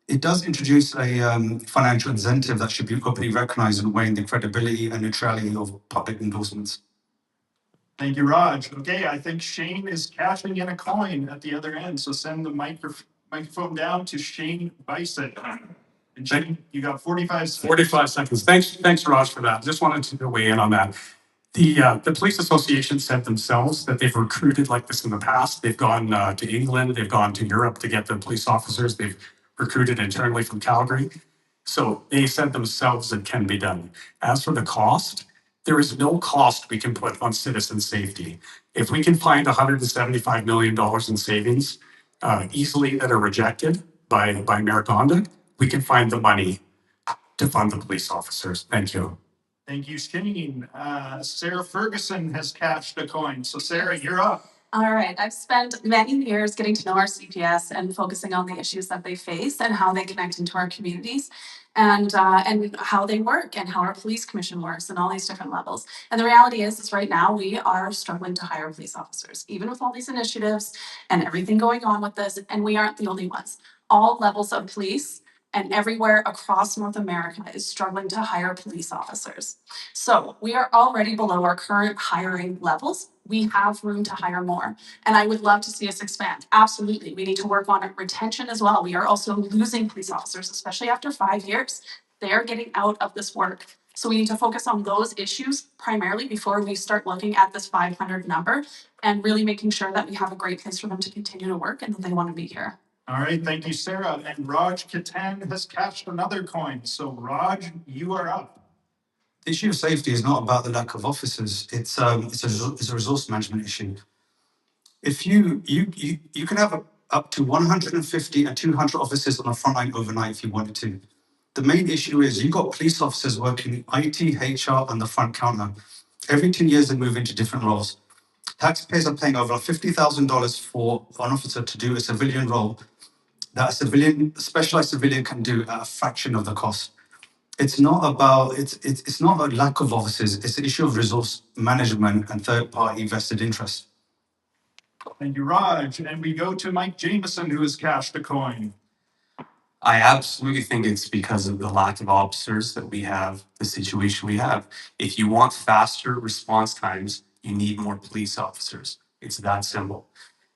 It does introduce a financial incentive that should be openly recognized and weighing the credibility and neutrality of public endorsements. Thank you, Raj. Okay, I think Shane is cashing in a coin at the other end. So send the microphone down to Shane Byciuk. And Shane, you got 45 seconds. 45 seconds. Thanks, Raj, for that. Just wanted to weigh in on that. The police association said themselves that they've recruited like this in the past. They've gone to England, they've gone to Europe to get the police officers. They've recruited internally from Calgary. So they said themselves it can be done. As for the cost, There is no cost we can put on citizen safety. If we can find $175 million in savings easily that are rejected by Mayor Gonda, we can find the money to fund the police officers. Thank you. Thank you, Shane. Sarah Ferguson has cashed a coin. So Sarah, you're up. All right, I've spent many years getting to know our CPS and focusing on the issues that they face and how they connect into our communities and how they work and how our police commission works and all these different levels. And the reality is right now we are struggling to hire police officers, even with all these initiatives and everything going on with this, and we aren't the only ones. All levels of police and everywhere across North America is struggling to hire police officers. So we are already below our current hiring levels. We have room to hire more, and I would love to see us expand. Absolutely, we need to work on retention as well. We are also losing police officers, especially after 5 years. They are getting out of this work. So we need to focus on those issues primarily before we start looking at this 500 number and really making sure that we have a great place for them to continue to work and that they want to be here. All right, thank you, Sarah. And Raj Khuttan has cashed another coin. So Raj, you are up. The issue of safety is not about the lack of officers. It's a resource management issue. If you can have up to 150 and 200 officers on the front line overnight if you wanted to. The main issue is you've got police officers working IT, HR, and the front counter. Every 2 years they move into different roles. Taxpayers are paying over $50,000 for an officer to do a civilian role that a specialized civilian can do at a fraction of the cost. It's not about it's not a lack of officers. It's an issue of resource management and third-party vested interest. Thank you, Raj. And we go to Mike Jamieson, who has cashed a coin. I absolutely think it's because of the lack of officers that we have the situation we have. If you want faster response times, you need more police officers. It's that simple.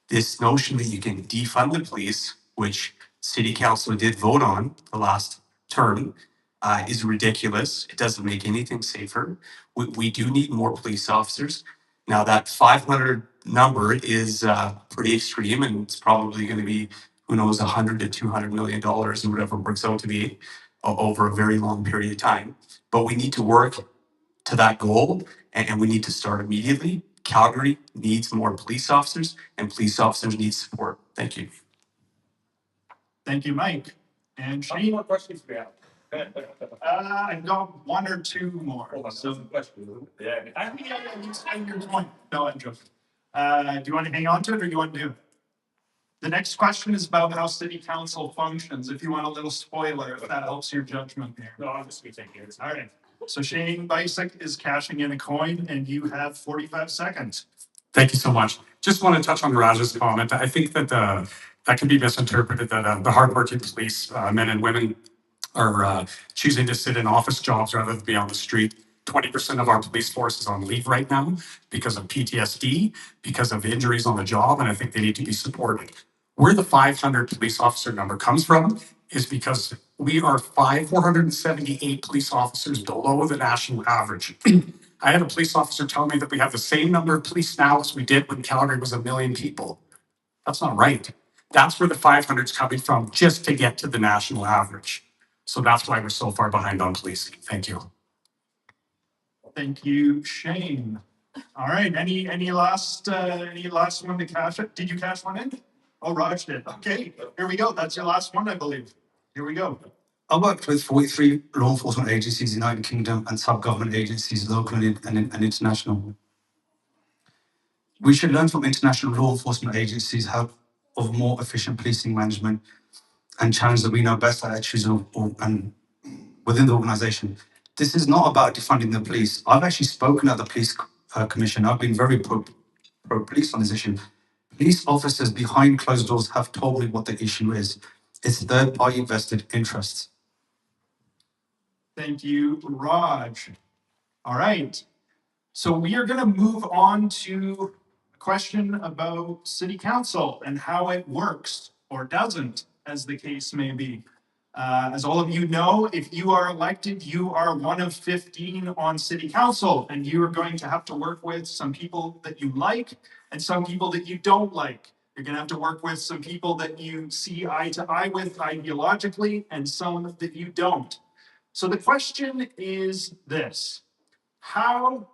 This notion that you can defund the police, which City Council did vote on the last term, is ridiculous. It doesn't make anything safer. We do need more police officers. Now that 500 number is pretty extreme, and it's probably going to be, who knows, 100 to 200 million dollars or whatever it works out to be over a very long period of time. But we need to work to that goal, and we need to start immediately. Calgary needs more police officers, and police officers need support. Thank you. Thank you, Mike. And How many Shane, more questions do we have? I've got one or two more. Hold on, So, some questions. Yeah. I think you spend your coin. No, I'm joking. Do you want to hang on to it or do you want to do it? The next question is about how city council functions. If you want a little spoiler, if that helps your judgment here. No, I'm just thinking. All right. So Shane Byciuk is cashing in a coin and you have 45 seconds. Thank you so much. Just want to touch on Raj's comment. I think that that can be misinterpreted that the hardworking police men and women are choosing to sit in office jobs rather than be on the street. 20% of our police force is on leave right now because of PTSD, because of injuries on the job, and I think they need to be supported. Where the 500 police officer number comes from is because we are 478 police officers below the national average. I had a police officer tell me that we have the same number of police now as we did when Calgary was 1 million people. That's not right. That's where the 500 is coming from, just to get to the national average. So that's why we're so far behind on policing. Thank you. Thank you, Shane. All right. Any last one to cash it? Did you cash one in? Oh, Raj did. Okay. Here we go. That's your last one, I believe. Here we go. I worked with 43 law enforcement agencies in the United Kingdom and sub-government agencies, local and international. We should learn from international law enforcement agencies how of more efficient policing management and challenge that we know best attitudes and within the organisation. This is not about defunding the police. I've actually spoken at the police commission. I've been very pro-police on this issue. Police officers behind closed doors have told me what the issue is. It's third-party vested interests. Thank you, Raj. All right. So we are going to move on to a question about city council and how it works or doesn't, as the case may be. As all of you know, if you are elected, you are one of 15 on city council, and you are going to have to work with some people that you like and some people that you don't like. You're going to have to work with some people that you see eye to eye with ideologically and some that you don't. So the question is this: how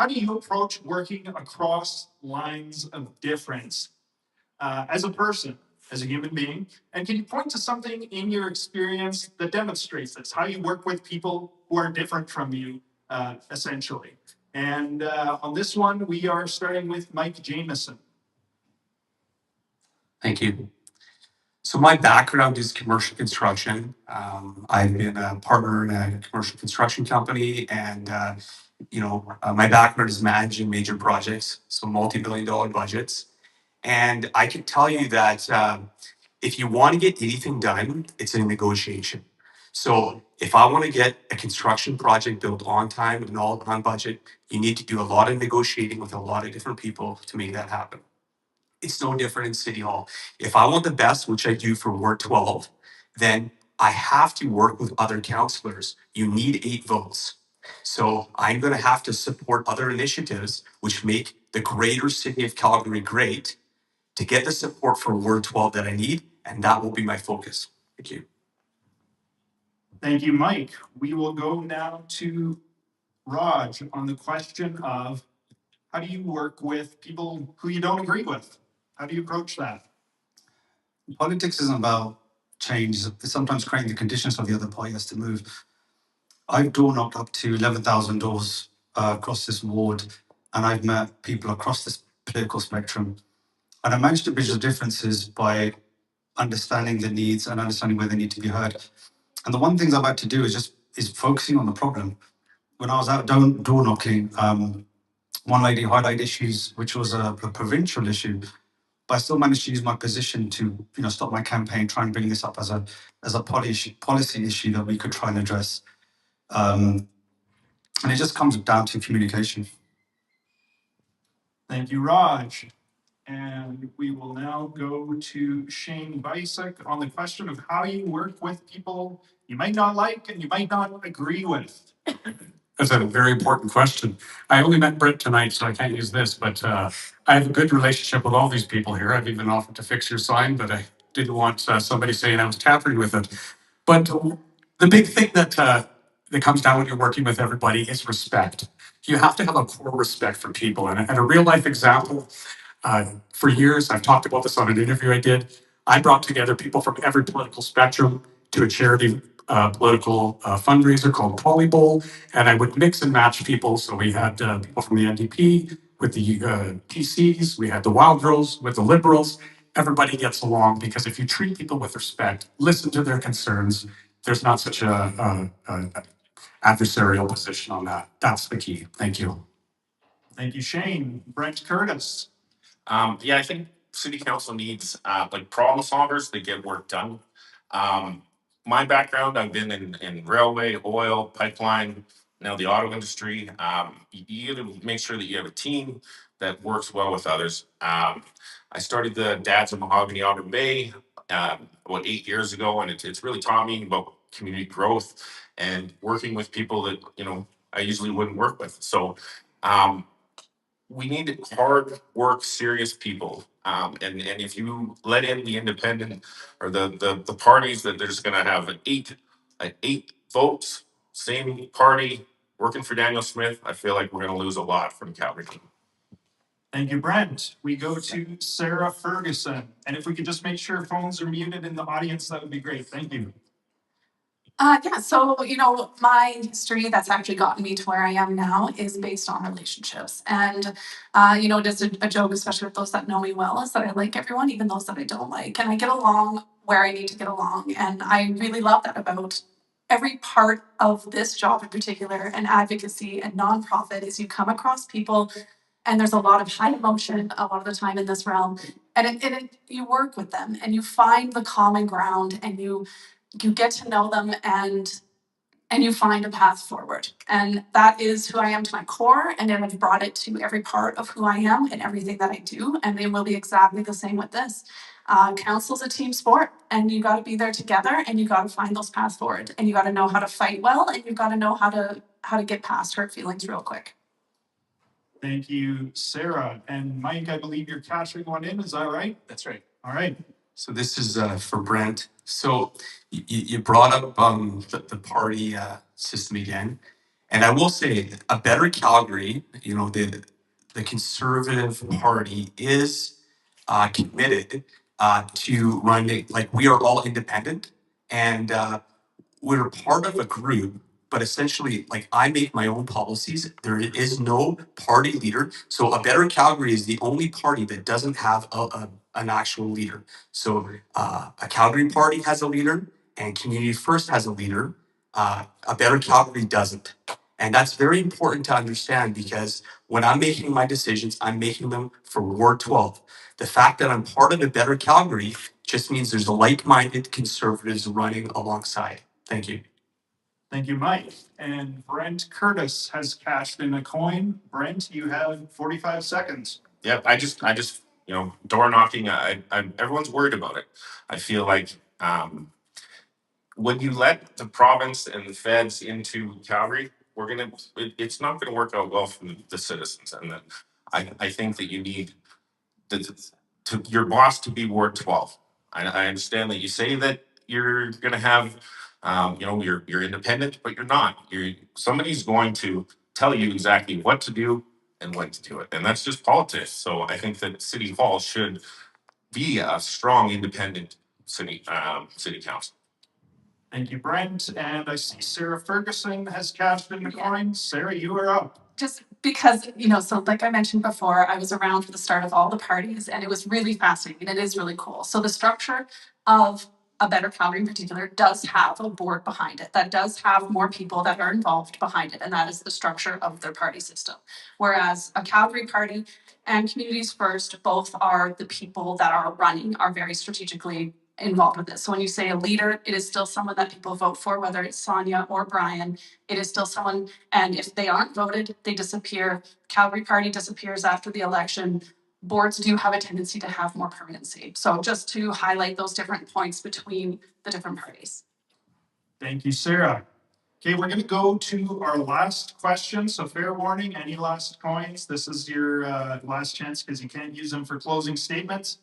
do you approach working across lines of difference as a person, as a human being? And can you point to something in your experience that demonstrates this? How you work with people who are different from you, essentially. And on this one, we are starting with Mike Jamieson. Thank you. So my background is commercial construction. I've been a partner in a commercial construction company, and my background is managing major projects, so multi-billion-dollar budgets. And I can tell you that if you want to get anything done, it's a negotiation. So if I want to get a construction project built on time and all on budget, you need to do a lot of negotiating with a lot of different people to make that happen. It's no different in City Hall. If I want the best, which I do for Ward 12, then I have to work with other councillors. You need 8 votes. So I'm going to have to support other initiatives which make the greater city of Calgary great to get the support for Ward 12 that I need, and that will be my focus. Thank you. Thank you, Mike. We will go now to Raj on the question of how do you work with people who you don't agree with? How do you approach that? Politics isn't about change. It's sometimes creating the conditions for the other party has to move. I've door knocked up to 11,000 doors across this ward, and I've met people across this political spectrum. And I managed to bridge the differences by understanding the needs and understanding where they need to be heard. And the one thing I've had to do is focusing on the problem. When I was out door knocking, one lady highlighted issues which was a provincial issue, but I still managed to use my position to stop my campaign, try and bring this up as a policy issue that we could try and address. And it just comes down to communication. Thank you, Raj. And we will now go to Shane Byciuk on the question of how you work with people you might not like and you might not agree with. That's a very important question. I only met Brent tonight, so I can't use this, but I have a good relationship with all these people here. I've even offered to fix your sign, but I didn't want somebody saying I was tampering with it. But the big thing that comes down when you're working with everybody is respect. You have to have a core respect for people. And a real life example, for years, I've talked about this on an interview I did. I brought together people from every political spectrum to a charity political fundraiser called Polly Bowl, and I would mix and match people. So we had people from the NDP with the PCs, we had the Wild Girls with the Liberals. Everybody gets along because if you treat people with respect, listen to their concerns, there's not such a adversarial position on that. That's the key. Thank you. Thank you, Shane. Brent Curtis. I think city council needs like problem solvers that get work done. My background, I've been in railway, oil, pipeline, now the auto industry. You got to make sure that you have a team that works well with others. I started the Dads of Mahogany Auto Bay about 8 years ago, and it's really taught me about community growth and working with people that I usually wouldn't work with. So we need hard work, serious people. And if you let in the independent or the parties that they're just going to have eight votes, same party working for Daniel Smith, I feel like we're going to lose a lot from Calgary. Thank you, Brent. We go to Sarah Ferguson. And if we could just make sure phones are muted in the audience, that would be great. Thank you. So, my history that's actually gotten me to where I am now is based on relationships. And, just a joke, especially with those that know me well, is that I like everyone, even those that I don't like. And I get along where I need to get along. And I really love that about every part of this job in particular, and advocacy and nonprofit, is you come across people and there's a lot of high emotion a lot of the time in this realm. And you work with them and you find the common ground and you get to know them and you find a path forward. And that is who I am to my core. And then I've brought it to every part of who I am and everything that I do. And they will be exactly the same with this. Council's a team sport, and you got to be there together, and you got to find those paths forward, and you got to know how to fight well, and you got to know how to get past hurt feelings real quick. Thank you, Sarah. And Mike, I believe you're capturing one in. Is that right? That's right. All right. So this is for Brent. So you brought up the party system again. And I will say, a Better Calgary, the Conservative Party is committed to running, like we are all independent and we're part of a group, but essentially, like I make my own policies. There is no party leader. So a Better Calgary is the only party that doesn't have an actual leader. So a Calgary party has a leader and Community First has a leader. A Better Calgary doesn't. And that's very important to understand because when I'm making my decisions, I'm making them for Ward 12. The fact that I'm part of a Better Calgary just means there's like-minded conservatives running alongside. Thank you. Thank you, Mike. And Brent Curtis has cashed in a coin. Brent, you have 45 seconds. Yeah, I just, door knocking. Everyone's worried about it. I feel like when you let the province and the feds into Calgary, it's not gonna work out well for the citizens. And then I think that you need your boss to be Ward 12. I understand that you say that you're gonna have, you're independent, but you're not. Somebody's going to tell you exactly what to do and when to do it, and that's just politics. So I think that City Hall should be a strong, independent city council. Thank you, Brent. And I see Sarah Ferguson has cashed in the coin. Sarah, you are up. Just because, so like I mentioned before, I was around for the start of all the parties and it was really fascinating. It is really cool. So the structure of a Better Calgary in particular does have a board behind it that does have more people that are involved behind it. And that is the structure of their party system. Whereas a Calgary party and Communities First both are the people that are running, are very strategically involved with this. So when you say a leader, it is still someone that people vote for, whether it's Sonia or Brian. It is still someone, and if they aren't voted, they disappear. Calgary Party disappears after the election. Boards do have a tendency to have more permanency. So just to highlight those different points between the different parties. Thank you, Sarah. Okay, we're going to go to our last question. So fair warning, any last coins? This is your last chance because you can't use them for closing statements.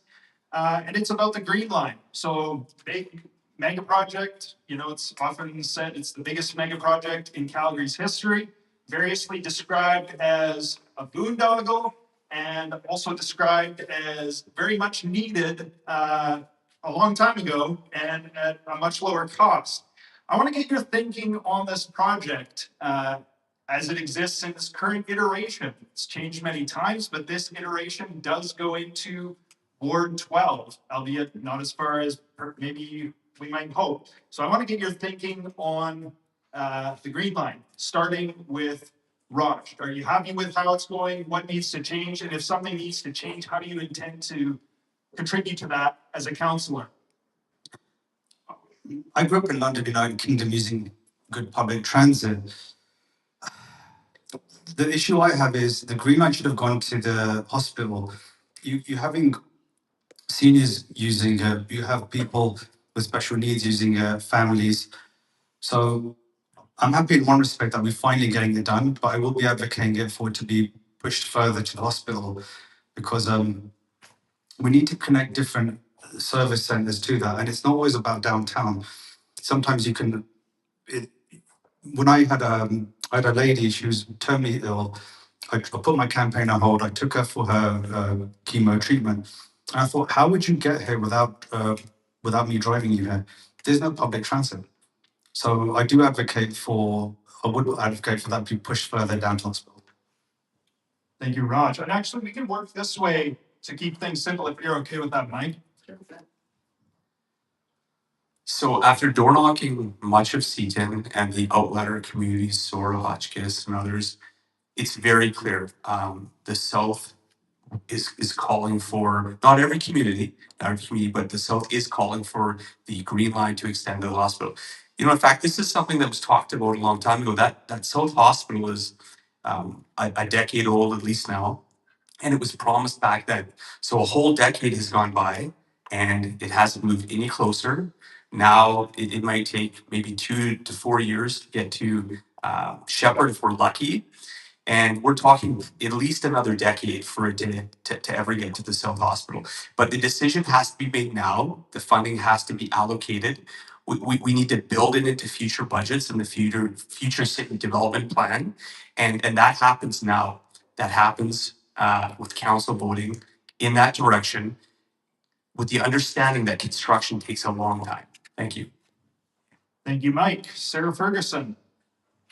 And it's about the Green Line. So big mega project, it's often said it's the biggest mega project in Calgary's history, variously described as a boondoggle and also described as very much needed a long time ago and at a much lower cost. I want to get your thinking on this project as it exists in this current iteration. It's changed many times, but this iteration does go into Ward 12, albeit not as far as maybe we might hope. So I want to get your thinking on the Green Line, starting with Raj. Are you happy with how it's going? What needs to change? And if something needs to change, how do you intend to contribute to that as a councillor? I grew up in London, United Kingdom, using good public transit. The issue I have is the Green Line should have gone to the hospital. You're having seniors using it, you have people with special needs using it, families. So I'm happy in one respect that we're finally getting it done, but I will be advocating it for it to be pushed further to the hospital because we need to connect different service centers to that. And it's not always about downtown. Sometimes you can, when I had a lady, she was terminally ill. I put my campaign on hold. I took her for her chemo treatment. And I thought, how would you get here without me driving you here? There's no public transit. So I would advocate for that to be pushed further down to hospital. Thank you, Raj. And actually, we can work this way to keep things simple if you're okay with that, Mike. So after door knocking much of Seaton and the outlier communities, Sora, Hotchkiss, and others, it's very clear the South is calling for, not every community, but the South is calling for the Green Line to extend to the hospital. In fact, this is something that was talked about a long time ago. That South Hospital is a decade old at least now. And it was promised back then. So a whole decade has gone by and it hasn't moved any closer. Now it might take maybe 2 to 4 years to get to Shepherd if we're lucky. And we're talking at least another decade for it to ever get to the South Hospital. But the decision has to be made now. The funding has to be allocated. we need to build it into future budgets and the future city development plan. And that happens now. That happens with council voting in that direction with the understanding that construction takes a long time. Thank you. Thank you, Mike. Sarah Ferguson.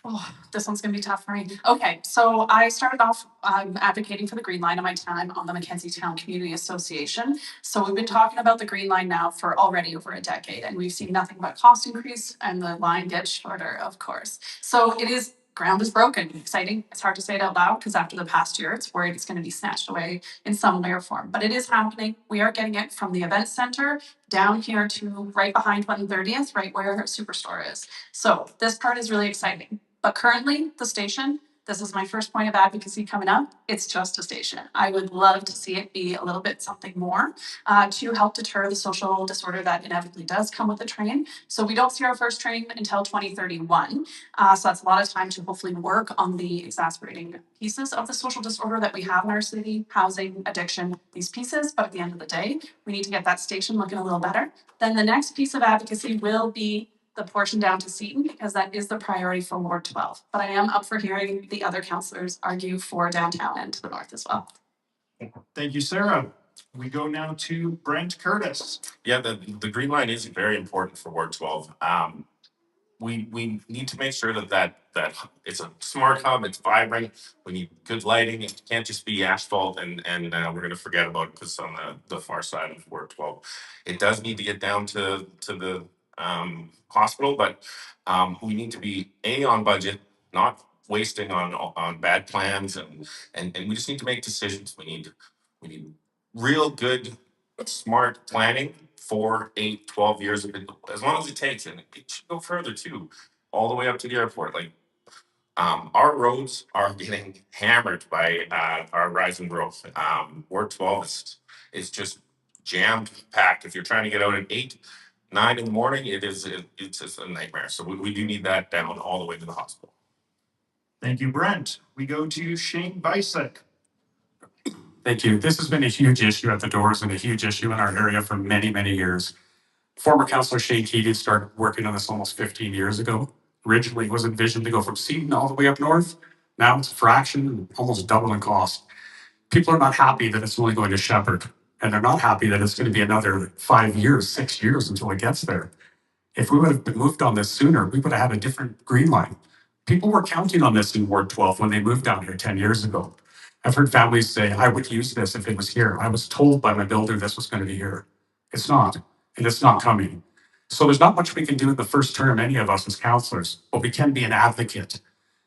Oh, this one's gonna be tough for me. Okay, so I started off advocating for the Green Line in my time on the Mackenzie Town Community Association. So we've been talking about the Green Line now for already over a decade, and we've seen nothing but cost increase and the line gets shorter, of course. So it is, ground is broken, exciting. It's hard to say it out loud because after the past year, it's worried it's gonna be snatched away in some way or form. But it is happening. We are getting it from the event center down here to right behind 130th, right where Superstore is. So this part is really exciting. But currently, the station, this is my first point of advocacy coming up, it's just a station. I would love to see it be a little bit something more to help deter the social disorder that inevitably does come with the train. So we don't see our first train until 2031. So that's a lot of time to hopefully work on the exacerbating pieces of the social disorder that we have in our city, housing, addiction, these pieces. But at the end of the day, we need to get that station looking a little better. Then the next piece of advocacy will be the portion down to Seton, because that is the priority for Ward 12. But I am up for hearing the other councillors argue for downtown and to the north as well. Thank you, Sarah. We go now to Brent Curtis. Yeah, the Green Line is very important for Ward 12. We need to make sure that it's a smart hub, it's vibrant. We need good lighting. It can't just be asphalt and we're going to forget about it because on the far side of Ward 12. It does need to get down to the hospital, but we need to be on budget, not wasting on bad plans, and we just need to make decisions. We need real good, smart planning. 4, 8, 12 years of it, as long as it takes, and it should go further too, all the way up to the airport. Like our roads are getting hammered by our rising growth. Ward 12 is just jammed packed. If you're trying to get out at 8, 9 in the morning, it's just a nightmare. So we do need that down all the way to the hospital. Thank you, Brent. We go to Shane Byciuk. Thank you. This has been a huge issue at the doors and a huge issue in our area for many, many years. Former Councillor Shane Keating started working on this almost 15 years ago. Originally, it was envisioned to go from Seton all the way up north. Now it's a fraction, almost double in cost. People are not happy that it's only going to Shepherd, and they're not happy that it's going to be another 5 years, 6 years until it gets there. If we would have moved on this sooner, we would have had a different Green Line. People were counting on this in Ward 12 when they moved down here 10 years ago. I've heard families say, I would use this if it was here. I was told by my builder this was going to be here. It's not, and it's not coming. So there's not much we can do in the first term, any of us as councillors, but we can be an advocate.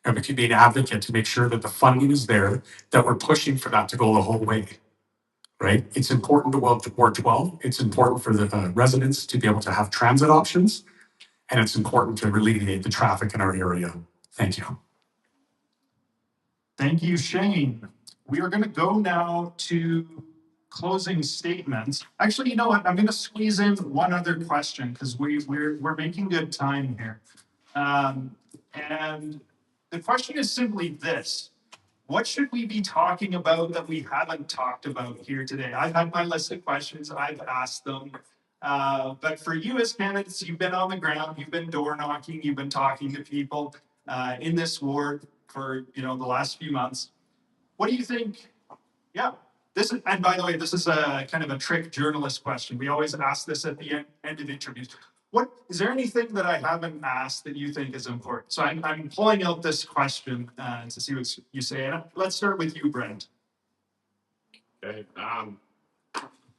And we can be an advocate to make sure that the funding is there, that we're pushing for that to go the whole way, right? It's important to Ward 12. It's important for the residents to be able to have transit options, and it's important to alleviate the traffic in our area. Thank you. Thank you, Shane. We are going to go now to closing statements. Actually, you know what? I'm going to squeeze in one other question because we're making good time here. And the question is simply this: what should we be talking about that we haven't talked about here today? I've had my list of questions. I've asked them. But for you as candidates, you've been on the ground, you've been door knocking, you've been talking to people in this ward for the last few months. What do you think? Yeah, this is, and by the way, this is a kind of a trick journalist question. We always ask this at the end of interviews. What is there anything that I haven't asked that you think is important? So I'm pulling out this question to see what you say. And let's start with you, Brent. Okay.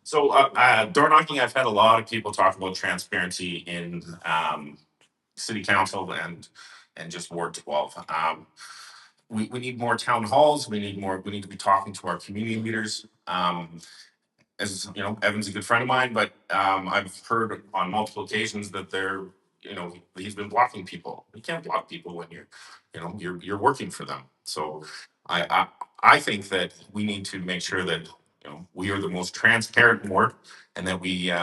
So door knocking, I've had a lot of people talk about transparency in city council and just Ward 12. We need more town halls. We need to be talking to our community leaders. As you know, Evan's a good friend of mine, but I've heard on multiple occasions that he's been blocking people. You can't block people when you're working for them. So I think that we need to make sure that we are the most transparent ward, and that we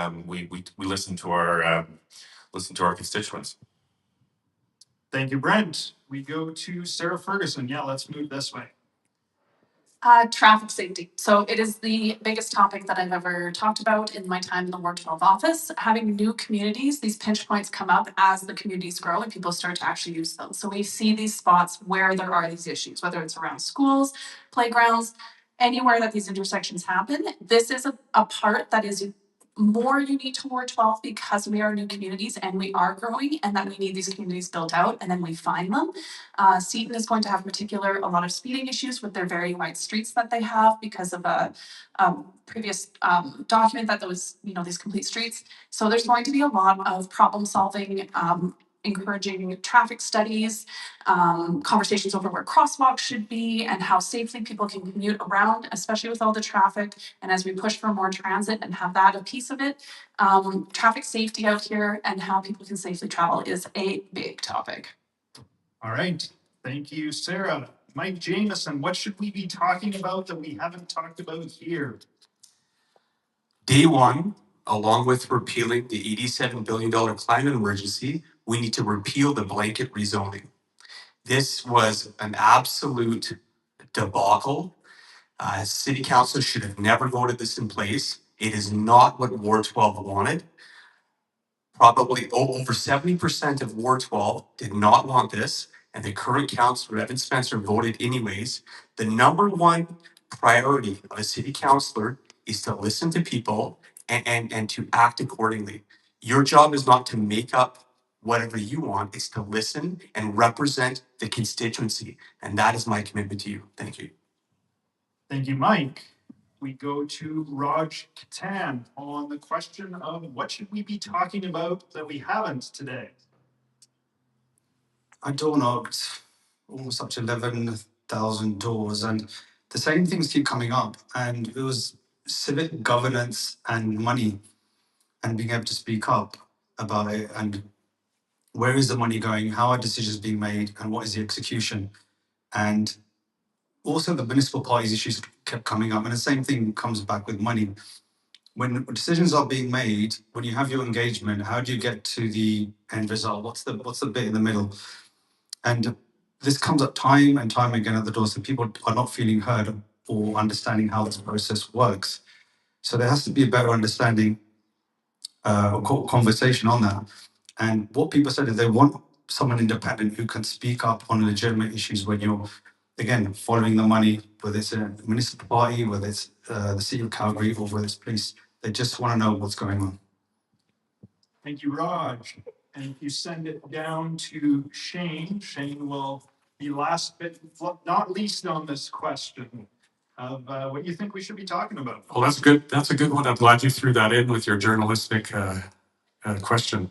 listen to our constituents. Thank you, Brent. We go to Sarah Ferguson. Yeah, let's move this way. Traffic safety. So it is the biggest topic that I've ever talked about in my time in the Ward 12 office. Having new communities, these pinch points come up as the communities grow and people start to actually use them. So we see these spots where there are these issues, whether it's around schools, playgrounds, anywhere that these intersections happen. This is a part that is more unique to Ward 12 because we are new communities and we are growing and that we need these communities built out and then we find them. Seaton is going to have a lot of speeding issues with their very wide streets that they have because of a previous document that there was, these complete streets. So there's going to be a lot of problem solving, encouraging traffic studies, conversations over where crosswalks should be and how safely people can commute around, especially with all the traffic. And as we push for more transit and have that a piece of it, traffic safety out here and how people can safely travel is a big topic. All right. Thank you, Sarah. Mike Jamieson, what should we be talking about that we haven't talked about here? Day one, along with repealing the $87 billion climate emergency, we need to repeal the blanket rezoning. This was an absolute debacle. City Council should have never voted this in place. It is not what Ward 12 wanted. Probably over 70% of Ward 12 did not want this, and the current councillor, Evan Spencer, voted anyways. The number one priority of a city councillor is to listen to people and to act accordingly. Your job is not to make up whatever you want, it's to listen and represent the constituency. And that is my commitment to you. Thank you. Thank you, Mike. We go to Raj-Kumar on the question of what should we be talking about that we haven't today? I door knocked almost up to 11,000 doors, and the same things keep coming up. And it was civic governance and money and being able to speak up about it. And where is the money going? How are decisions being made? And what is the execution? And also the municipal parties issues kept coming up. And the same thing comes back with money. When decisions are being made, when you have your engagement, how do you get to the end result? What's the bit in the middle? And this comes up time and time again at the doors, and people are not feeling heard or understanding how this process works. So there has to be a better understanding or conversation on that. And what people said is they want someone independent who can speak up on legitimate issues when you're, again, following the money, whether it's a municipal party, whether it's the city of Calgary, or whether it's police. They just want to know what's going on. Thank you, Raj. And if you send it down to Shane will be last but not least on this question of what you think we should be talking about. Well, that's good. That's a good one. I'm glad you threw that in with your journalistic question.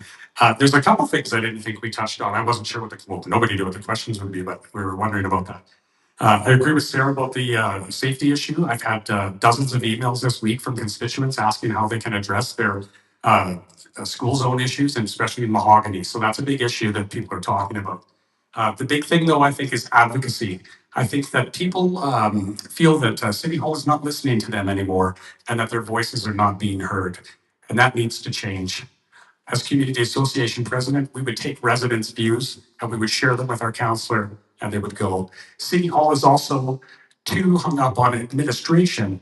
There's a couple things I didn't think we touched on. I wasn't sure nobody knew what the questions would be, but we were wondering about that. I agree with Sarah about the safety issue. I've had dozens of emails this week from constituents asking how they can address their school zone issues, and especially in Mahogany. So that's a big issue that people are talking about. The big thing, though, I think, is advocacy. I think that people feel that City Hall is not listening to them anymore and that their voices are not being heard. And that needs to change. As community association president, we would take residents' views and we would share them with our councillor and they would go. City Hall is also too hung up on administration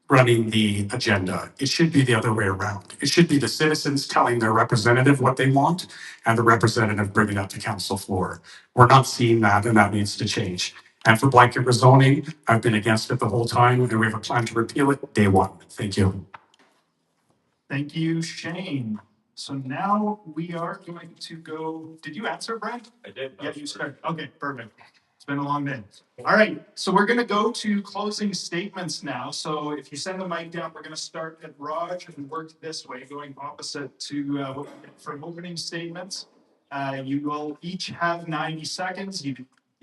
running the agenda. It should be the other way around. It should be the citizens telling their representative what they want and the representative bringing it up to council floor. We're not seeing that, and that needs to change. And for blanket rezoning, I've been against it the whole time, and we have a plan to repeal it day one. Thank you. Thank you, Shane. So now we are going to go. Did you answer, Brent? I did. Yeah, you started. Okay, perfect. It's been a long day. All right, so we're going to go to closing statements now. So if you send the mic down, we're going to start at Raj and work this way, going opposite to what we get from opening statements. You will each have 90 seconds. You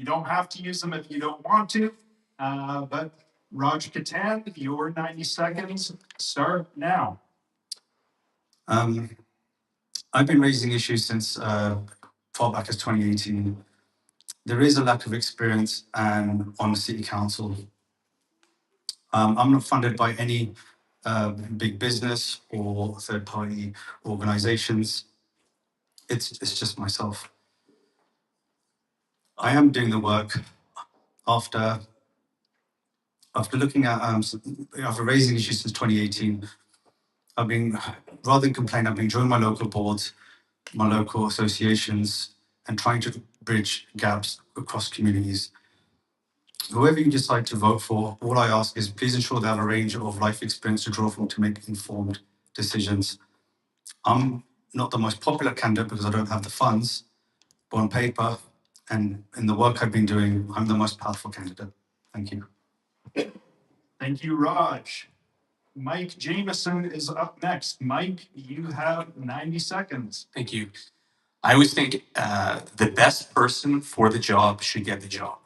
don't have to use them if you don't want to. But Raj-Kumar, your 90 seconds start now. I've been raising issues since far back as 2018. There is a lack of experience on the city council. I'm not funded by any big business or third-party organizations. It's just myself. I am doing the work after After looking at, after raising issues since 2018, I've been, rather than complain, I've been joining my local boards, my local associations, and trying to bridge gaps across communities. Whoever you decide to vote for, all I ask is please ensure they have a range of life experience to draw from to make informed decisions. I'm not the most popular candidate because I don't have the funds, but on paper and in the work I've been doing, I'm the most powerful candidate. Thank you. Thank you, Raj. Mike Jamieson is up next. Mike, you have 90 seconds. Thank you. I always think the best person for the job should get the job.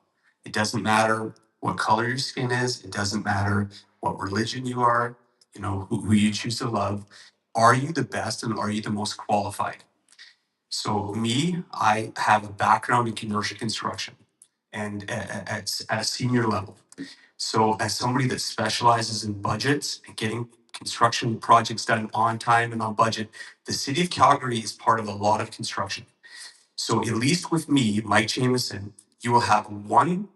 It doesn't matter what color your skin is. It doesn't matter what religion you are, you know, who you choose to love. Are you the best and are you the most qualified? So me, I have a background in commercial construction and at a senior level. So as somebody that specializes in budgets and getting construction projects done on time and on budget, the city of Calgary is part of a lot of construction. So at least with me, Mike Jamieson, you will have one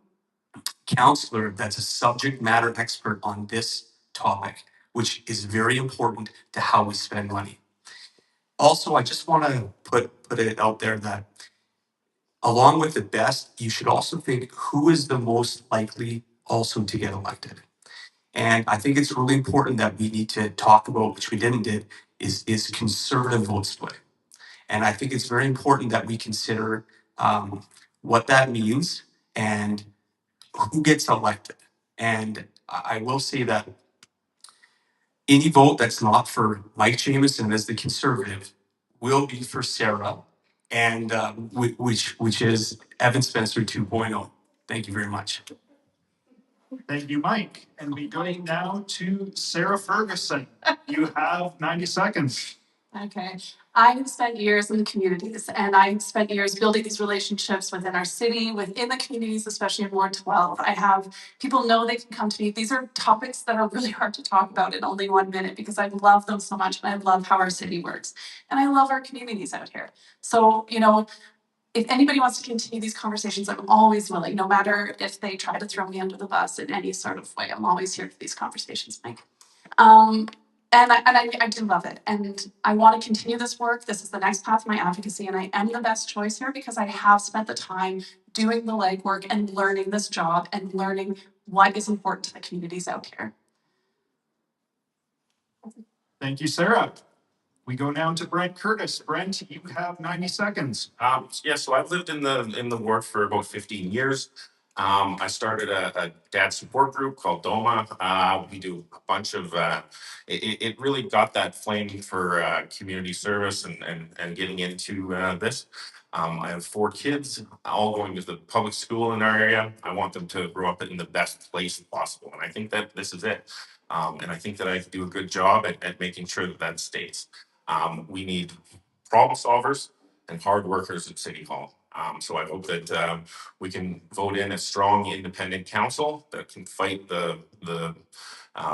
counselor that's a subject matter expert on this topic, which is very important to how we spend money. Also, I just want to put it out there that along with the best, you should also think who is the most likely also to get elected. And I think it's really important that we need to talk about, which we didn't did, is conservative vote split. And I think it's very important that we consider what that means and who gets elected. And I will say that any vote that's not for Mike Jamieson as the conservative will be for Sarah, and which is Evan Spencer 2.0. Thank you very much. Thank you, Mike. And we go now to Sarah Ferguson. You have 90 seconds. Okay. I've spent years in the communities and I've spent years building these relationships within our city, within the communities, especially in Ward 12. I have people know they can come to me. These are topics that are really hard to talk about in only 1 minute because I love them so much and I love how our city works. And I love our communities out here. So, you know, if anybody wants to continue these conversations, I'm always willing, no matter if they try to throw me under the bus in any sort of way. I'm always here for these conversations, Mike. And I do love it. And I want to continue this work. This is the next path of my advocacy. And I am the best choice here because I have spent the time doing the legwork and learning this job and learning what is important to the communities out here. Thank you, Sarah. We go now to Brent Curtis. Brent, you have 90 seconds. Yeah, so I've lived in the ward for about 15 years. I started a dad support group called DOMA. We do a bunch of, it really got that flame for community service and getting into this. I have 4 kids, all going to the public school in our area. I want them to grow up in the best place possible. And I think that this is it. And I think that I do a good job at making sure that that stays. We need problem solvers and hard workers at City Hall. So I hope that we can vote in a strong independent council that can fight the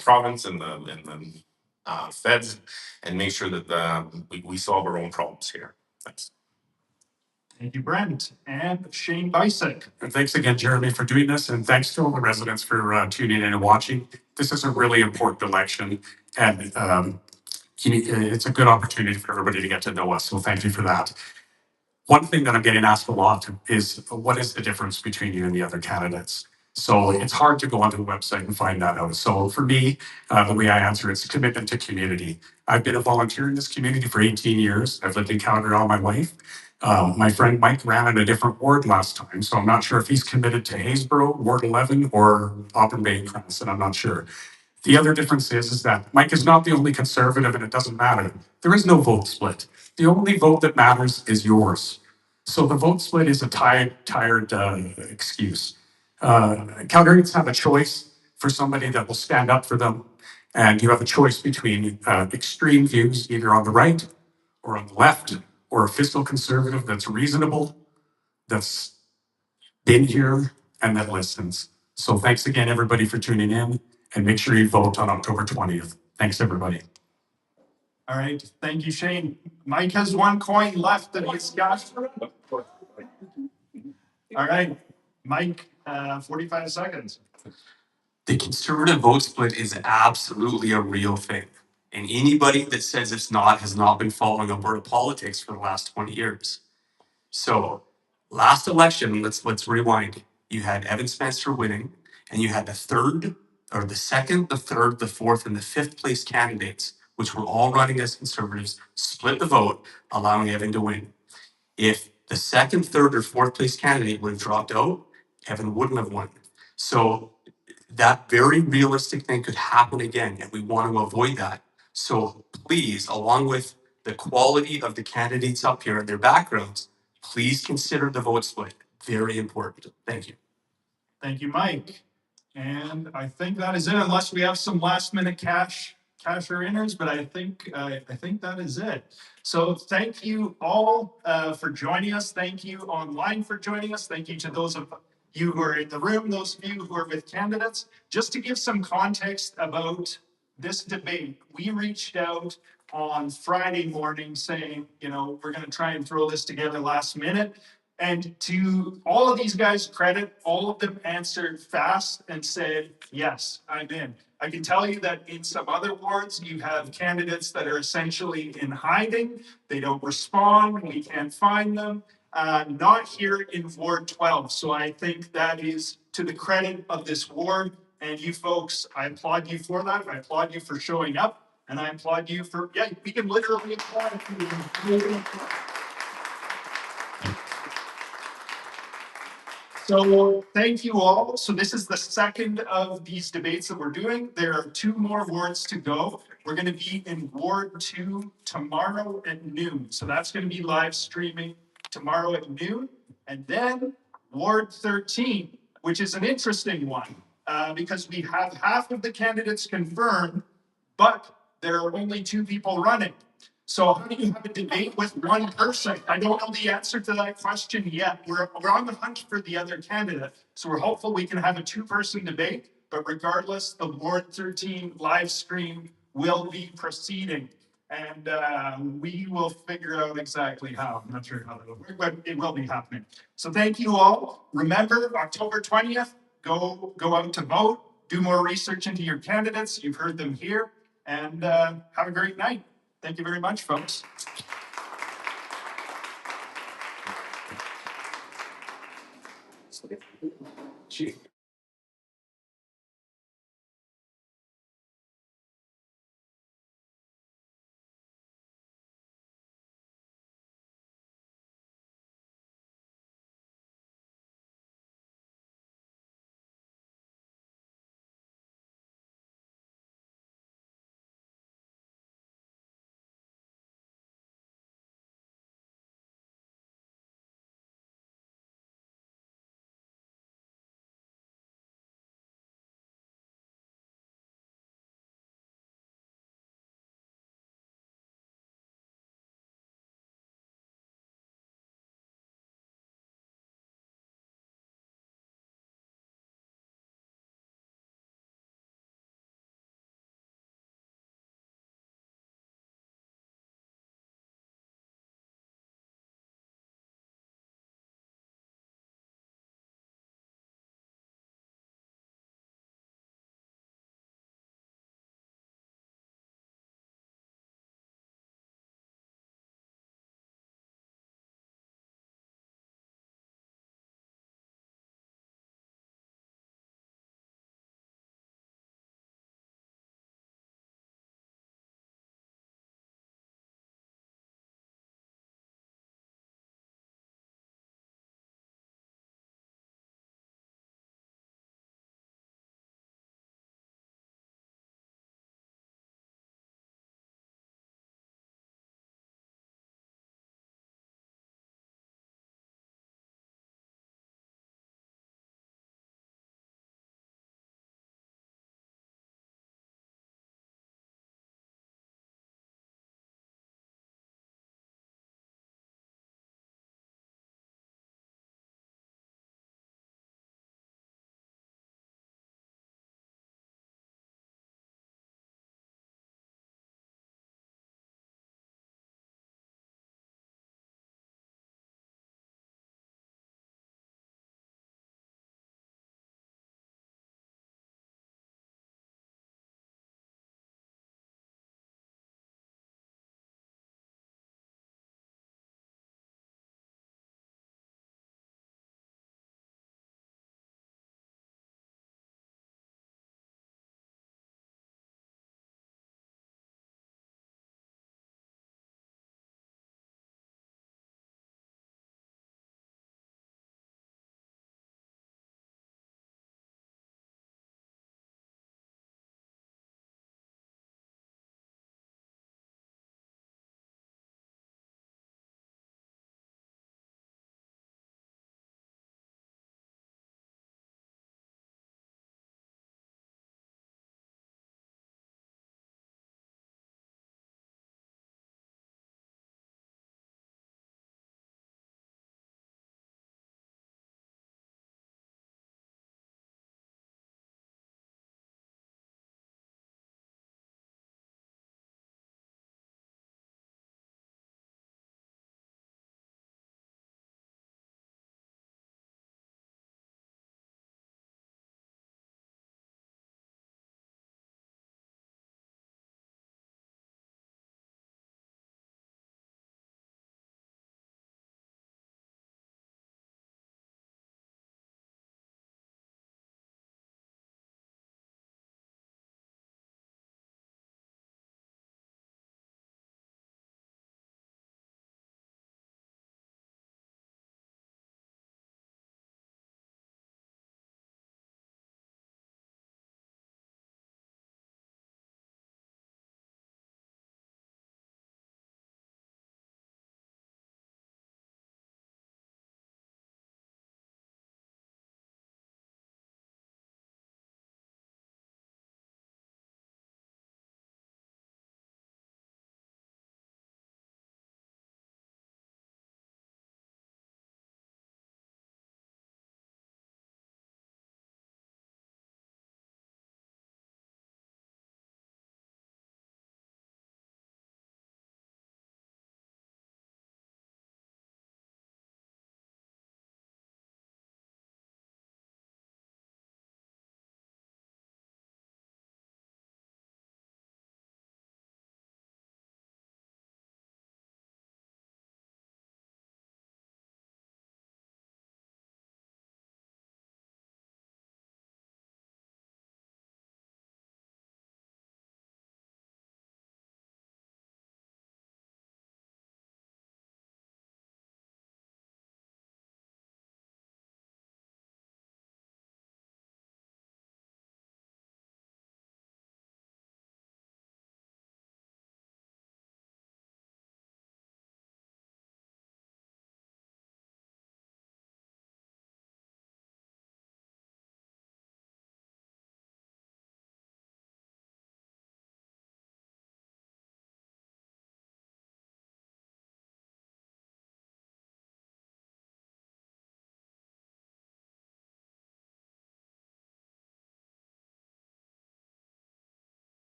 province and the feds and make sure that we solve our own problems here. Thanks. Thank you, Brent. And Shane Byciuk. And thanks again, Jeremy, for doing this. And thanks to all the residents for tuning in and watching. This is a really important election. And it's a good opportunity for everybody to get to know us. So thank you for that. One thing that I'm getting asked a lot is what is the difference between you and the other candidates? So it's hard to go onto the website and find that out. So for me, the way I answer it's commitment to community. I've been a volunteer in this community for 18 years. I've lived in Calgary all my life. My friend Mike ran in a different ward last time, so I'm not sure if he's committed to Haysboro, Ward 11, or Auburn Bay and Cranston. I'm not sure. The other difference is that Mike is not the only conservative and it doesn't matter. There is no vote split. The only vote that matters is yours. So the vote split is a tired excuse. Calgarians have a choice for somebody that will stand up for them. And you have a choice between extreme views, either on the right or on the left, or a fiscal conservative that's reasonable, that's been here, and that listens. So thanks again, everybody, for tuning in. And make sure you vote on October 20th. Thanks, everybody. All right. Thank you, Shane. Mike has 1 coin left that he's got. All right. Mike, 45 seconds. The conservative vote split is absolutely a real thing. And anybody that says it's not has not been following Alberta politics for the last 20 years. So last election, let's rewind. You had Evan Spencer winning, and you had the third, or the second, the third, the fourth, and the fifth place candidates, which were all running as conservatives, split the vote, allowing Evan to win. If the second, third, or fourth place candidate would have dropped out, Evan wouldn't have won. So that very realistic thing could happen again, and we want to avoid that. So please, along with the quality of the candidates up here and their backgrounds, please consider the vote split. Very important. Thank you. Thank you, Mike. And I think that is it, unless we have some last minute cash or inners, but I think that is it. So thank you all for joining us. Thank you online for joining us. Thank you to those of you who are in the room, those of you who are with candidates. Just to give some context about this debate, we reached out on Friday morning saying, we're going to try and throw this together last minute. And to all of these guys' credit, all of them answered fast and said, yes, I'm in. I can tell you that in some other wards, you have candidates that are essentially in hiding. They don't respond. We can't find them. Not here in Ward 12. So I think that is to the credit of this ward. And you folks, I applaud you for that. I applaud you for showing up. And I applaud you for, we can literally applaud you. So thank you all. So this is the second of these debates that we're doing. There are 2 more wards to go. We're going to be in Ward 2 tomorrow at noon. So that's going to be live streaming tomorrow at noon. And then Ward 13, which is an interesting one because we have half of the candidates confirmed, but there are only 2 people running. So how do you have a debate with one person? I don't know the answer to that question yet. We're on the hunt for the other candidate. So we're hopeful we can have a 2-person debate, but regardless, the Ward 13 live stream will be proceeding. And we will figure out exactly how. I'm not sure how that'll work, but it will be happening. So thank you all. Remember, October 20th, go out to vote, do more research into your candidates. You've heard them here, and have a great night. Thank you very much, folks. Gee.